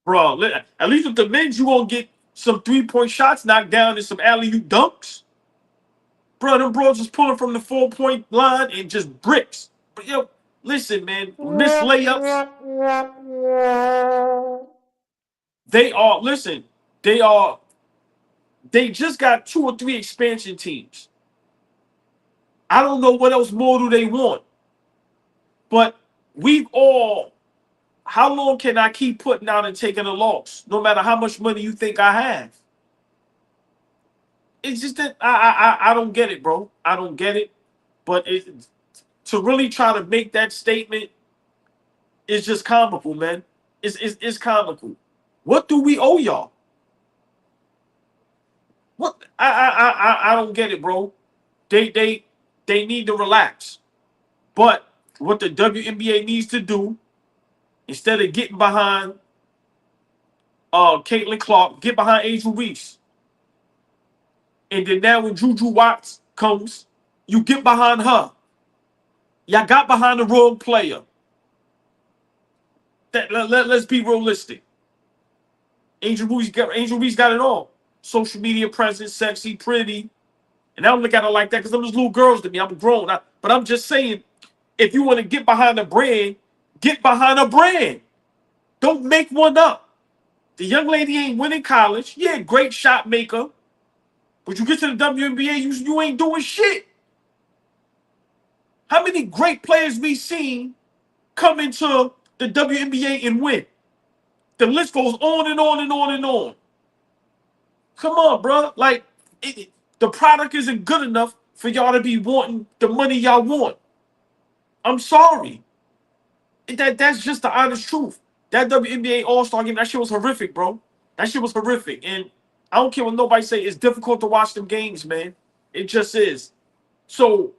Bro, at least with the men's, you won't get some three-point shots knocked down and some alley-oop dunks. Bro, them bros just pulling from the 4-point line and just bricks. But yo, listen, man, miss layups. They just got 2 or 3 expansion teams. I don't know what else more do they want. But how long can I keep putting out and taking a loss, no matter how much money you think I have? It's just that I don't get it, bro. I don't get it. But to really try to make that statement is just comical, man. It's comical. What do we owe y'all? What I don't get it, bro. They need to relax. But what the WNBA needs to do, instead of getting behind Caitlin Clark, get behind Angel Reese. And then now when Juju Watts comes, you get behind her. Y'all got behind the wrong player. Let's be realistic. Angel Reese got it all. Social media presence, sexy, pretty. And I don't look at her like that because them just little girls to me. I'm grown. But I'm just saying, if you want to get behind a brand, get behind a brand. Don't make one up. The young lady ain't winning college. Yeah, great shot maker. But you get to the WNBA, you ain't doing shit. How many great players we seen come into the WNBA and win? The list goes on and on and on and on. Come on, bro. Like, the product isn't good enough for y'all to be wanting the money y'all want. I'm sorry. That's just the honest truth. That WNBA All-Star game, that shit was horrific, bro. That shit was horrific. And I don't care what nobody say. It's difficult to watch them games, man. It just is. So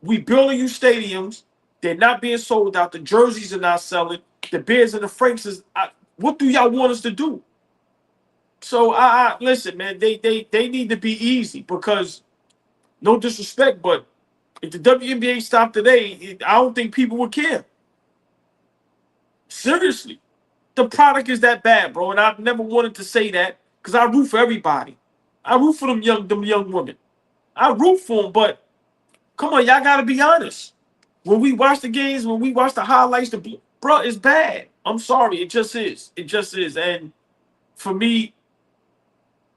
we building you stadiums. They're not being sold out. The jerseys are not selling. The Bears and the Franks what do y'all want us to do? So listen, man. They need to be easy because, no disrespect, but if the WNBA stopped today, I don't think people would care. Seriously, the product is that bad, bro. And I've never wanted to say that because I root for everybody. I root for them young women. I root for them, but come on, y'all gotta be honest. When we watch the games, when we watch the highlights, bro, it's bad. I'm sorry, it just is. It just is. And for me,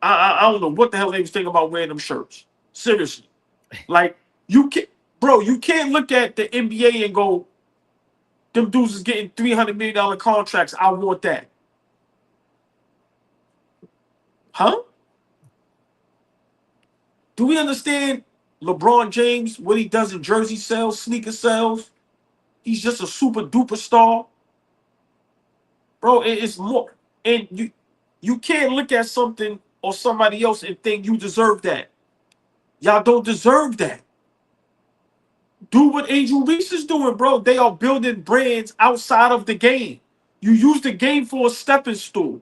I don't know what the hell they was thinking about wearing them shirts. Seriously, like you can't look at the NBA and go, them dudes is getting $300 million contracts. I want that. Huh? Do we understand LeBron James, what he does in jersey sales, sneaker sales, he's just a super duper star. Bro, it's more. And you can't look at something or somebody else and think you deserve that. Y'all don't deserve that. Do what Angel Reese is doing, bro. They are building brands outside of the game. You use the game for a stepping stool.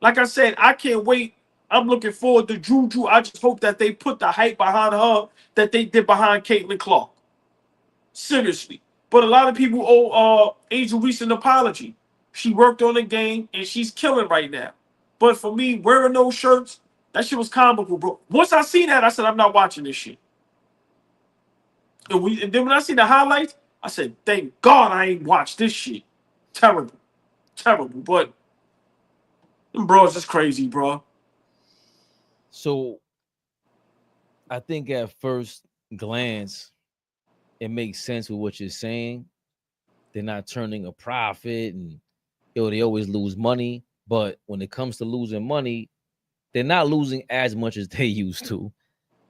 Like I said, I can't wait. I'm looking forward to Juju. I just hope that they put the hype behind her that they did behind Caitlin Clark. Seriously. But a lot of people owe Angel Reese an apology. She worked on the game and she's killing right now. But for me, wearing those shirts, that shit was comical, bro. Once I seen that, I said, I'm not watching this shit. And then when I see the highlights, I said, thank God I ain't watched this shit. Terrible. Terrible. But them bros is crazy, bro. So I think at first glance, it makes sense with what you're saying. They're not turning a profit and they always lose money. But when it comes to losing money, they're not losing as much as they used to.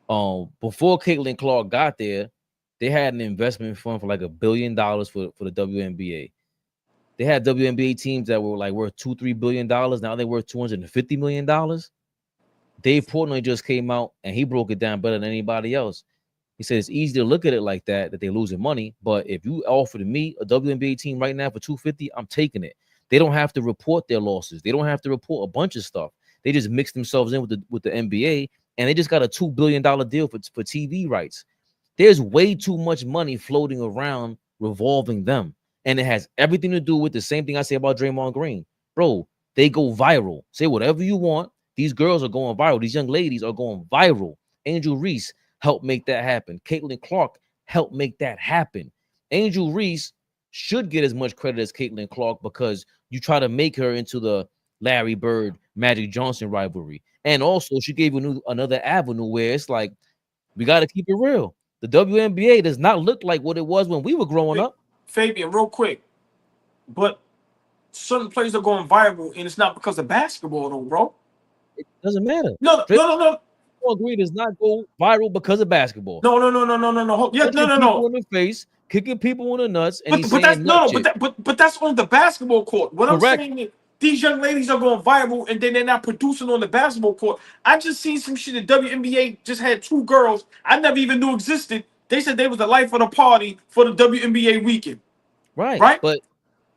Before Caitlin Clark got there, they had an investment fund for like $1 billion for the WNBA. They had WNBA teams that were like worth $2-3 billion. Now they're worth $250 million. Dave Portnoy just came out and he broke it down better than anybody else. He said it's easy to look at it like that they're losing money. But if you offered me a WNBA team right now for $250, I'm taking it. They don't have to report their losses. They don't have to report a bunch of stuff. They just mix themselves in with the NBA, and they just got a $2 billion deal for TV rights. There's way too much money floating around revolving them. And it has everything to do with the same thing I say about Draymond Green. Bro, they go viral. Say whatever you want. These girls are going viral. These young ladies are going viral. Angel Reese helped make that happen. Caitlin Clark helped make that happen. Angel Reese should get as much credit as Caitlin Clark because you try to make her into the Larry Bird, Magic Johnson rivalry. And also, she gave you another avenue where it's like, we got to keep it real. The WNBA does not look like what it was when we were growing up. Fabian, real quick. But certain players are going viral, and it's not because of basketball, though, bro. It doesn't matter. No. Green does not go viral because of basketball. No. Yeah, no. In the face, kicking people in the nuts, and but that's on the basketball court. What Correct. I'm saying is these young ladies are going viral, and then they're not producing on the basketball court. I just seen some shit. The WNBA just had 2 girls I never even knew existed. They said they was the life of the party for the WNBA weekend. Right. But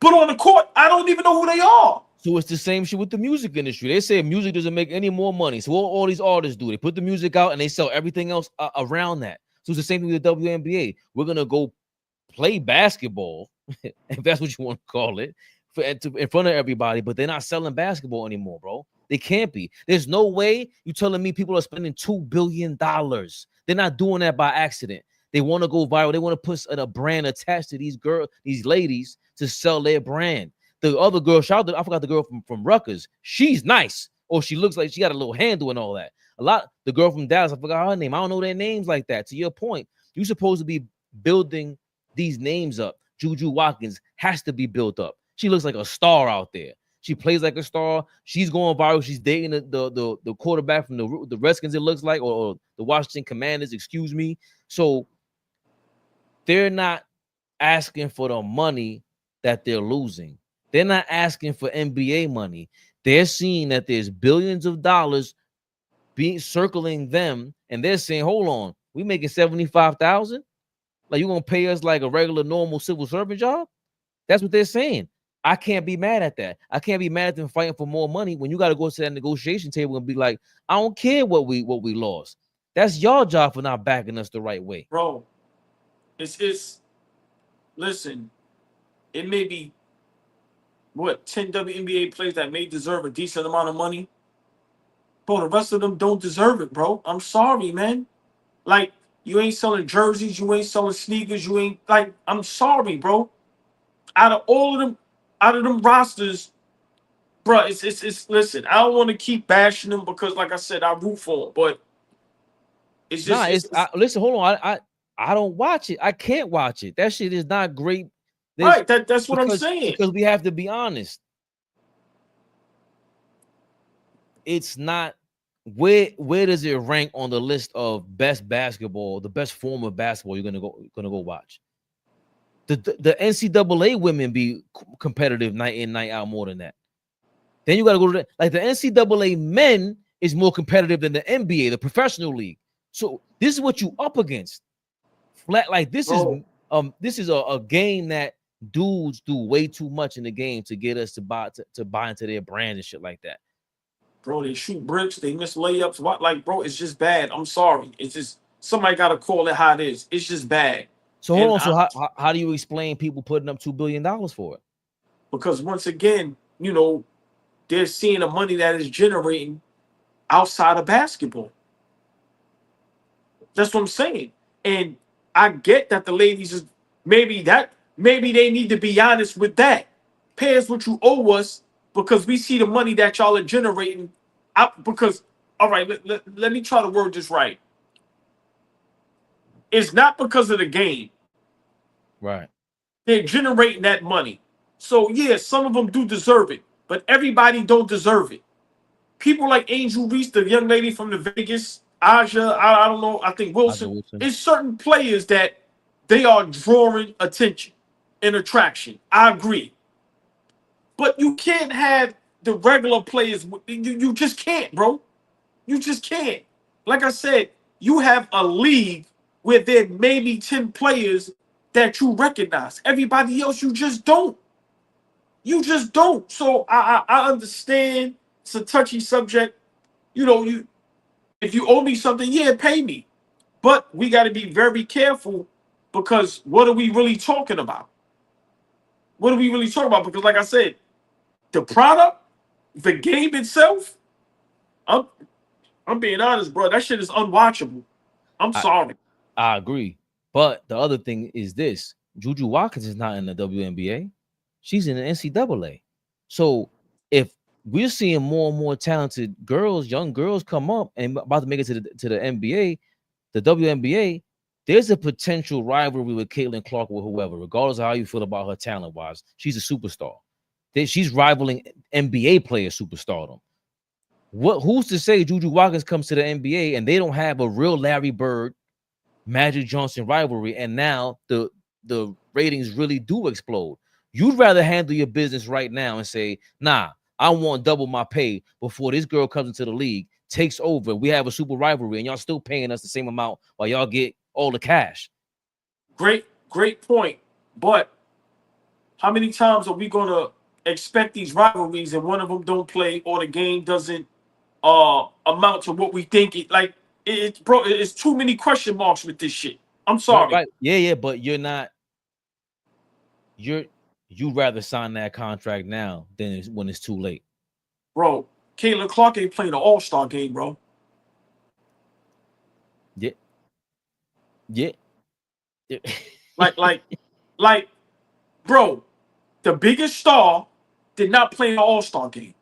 on the court, I don't even know who they are. So it's the same shit with the music industry. They say music doesn't make any more money. So what all these artists do, they put the music out and they sell everything else around that. So it's the same thing with the WNBA. We're going to go play basketball, if that's what you want to call it, in front of everybody, but they're not selling basketball anymore, bro. They can't be. There's no way you telling me people are spending $2 billion. They're not doing that by accident. They want to go viral. They want to put a brand attached to these ladies to sell their brand. The other girl, I forgot the girl from Rutgers. She's nice. Or she looks like she got a little handle and all that. The girl from Dallas, I forgot her name. I don't know their names like that. To your point, you're supposed to be building these names up. Juju Watkins has to be built up. She looks like a star out there. She plays like a star. She's going viral. She's dating the quarterback from the Redskins, it looks like, or the Washington Commanders, excuse me. So they're not asking for the money that they're losing. They're not asking for NBA money. They're seeing that there's billions of dollars being circling them, and they're saying, hold on, we making $75,000? Like, you're gonna pay us like a regular normal civil servant job? That's what they're saying. I can't be mad at that. I can't be mad at them fighting for more money when you got to go to that negotiation table and be like, I don't care what we lost. That's your job for not backing us the right way. Bro, it's listen, it may be 10 WNBA players that may deserve a decent amount of money. Bro, the rest of them don't deserve it, bro. I'm sorry, man. Like, you ain't selling jerseys, you ain't selling sneakers, you ain't like, I'm sorry, bro. Out of them rosters, bro, it's listen, I don't want to keep bashing them because, like I said, I root for them, but it's just listen, hold on. I don't watch it. I can't watch it. That shit is not great. Right, that's what I'm saying. Because we have to be honest. It's not where does it rank on the list of best basketball, the best form of basketball you're gonna go watch? The NCAA women be competitive night in, night out more than that. Then you got to go to like the NCAA men is more competitive than the NBA, the professional league. So this is what you up against. Flat like this is a game that dudes do way too much in the game to get us to buy into their brand and shit like that. Bro, they shoot bricks, they miss layups. What, like, bro, it's just bad. I'm sorry. It's just somebody got to call it how it is. It's just bad. So hold on. So how do you explain people putting up $2 billion for it? Because once again, you know, they're seeing the money that is generating outside of basketball. That's what I'm saying. And I get that the ladies is maybe they need to be honest with that. Pay us what you owe us because we see the money that y'all are generating. Because, all right, let me try to word this right. It's not because of the game. Right. They're generating that money. So, yeah, some of them do deserve it, but everybody don't deserve it. People like Angel Reese, the young lady from the Vegas, Aja, I don't know, I think Wilson. It's certain players that they are drawing attention and attraction. I agree. But you can't have the regular players. You just can't, bro. You just can't. Like I said, you have a league where there may be 10 players that you recognize. Everybody else, you just don't. You just don't. So I understand it's a touchy subject. You know, if you owe me something, yeah, pay me. But we got to be very careful because what are we really talking about? What are we really talking about? Because like I said, the product, the game itself, I'm being honest, bro. That shit is unwatchable. I'm sorry. I agree. But the other thing is this. Juju Watkins is not in the WNBA. She's in the NCAA. So if we're seeing more and more talented girls, young girls come up and about to make it to the NBA, the WNBA, there's a potential rivalry with Caitlin Clark or whoever, regardless of how you feel about her talent-wise. She's a superstar. She's rivaling NBA player superstardom. Who's to say Juju Watkins comes to the NBA and they don't have a real Larry Bird, Magic Johnson rivalry, and now the ratings really do explode? You'd rather handle your business right now and say, nah, I want double my pay before this girl comes into the league, takes over, we have a super rivalry, and y'all still paying us the same amount while y'all get all the cash. Great point. But how many times are we going to expect these rivalries and one of them don't play or the game doesn't amount to what we think it like? It's too many question marks with this shit. I'm sorry. Right. Yeah, but you rather sign that contract now than when it's too late. Bro, Caitlin Clark ain't playing an all-star game, bro. Yeah. like, bro, the biggest star did not play an all-star game.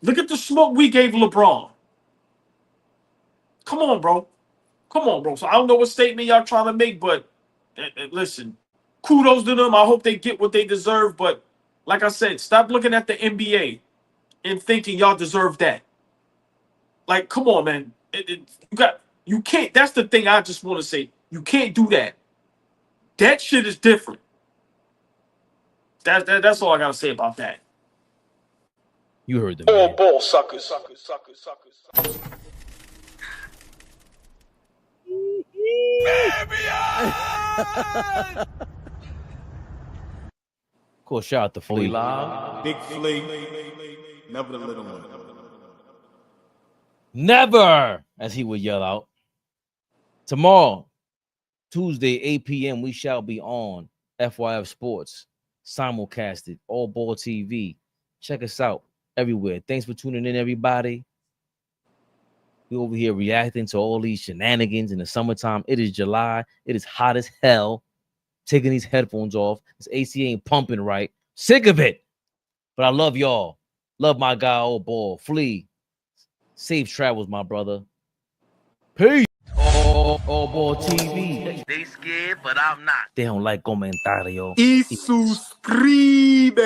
Look at the smoke we gave LeBron. Come on, bro. So I don't know what statement y'all trying to make, but listen, kudos to them. I hope they get what they deserve. But like I said, stop looking at the NBA and thinking y'all deserve that. Like, come on, man. You can't. That's the thing I just want to say. You can't do that. That shit is different. That's all I gotta say about that. You heard them. AllBall suckers. Of course, shout out to Flea. Big Flea. Never the little one. Never, as he would yell out. Tomorrow, Tuesday, 8 p.m., we shall be on FYF Sports, simulcasted, AllBall TV. Check us out everywhere. Thanks for tuning in, everybody. We over here reacting to all these shenanigans in the summertime. It is July. It is hot as hell. Taking these headphones off. This AC ain't pumping right. Sick of it. But I love y'all. Love my guy, AllBall. Flea. Safe travels, my brother. Peace. AllBall TV. They scared, but I'm not. They don't like comentario. Y suscribe.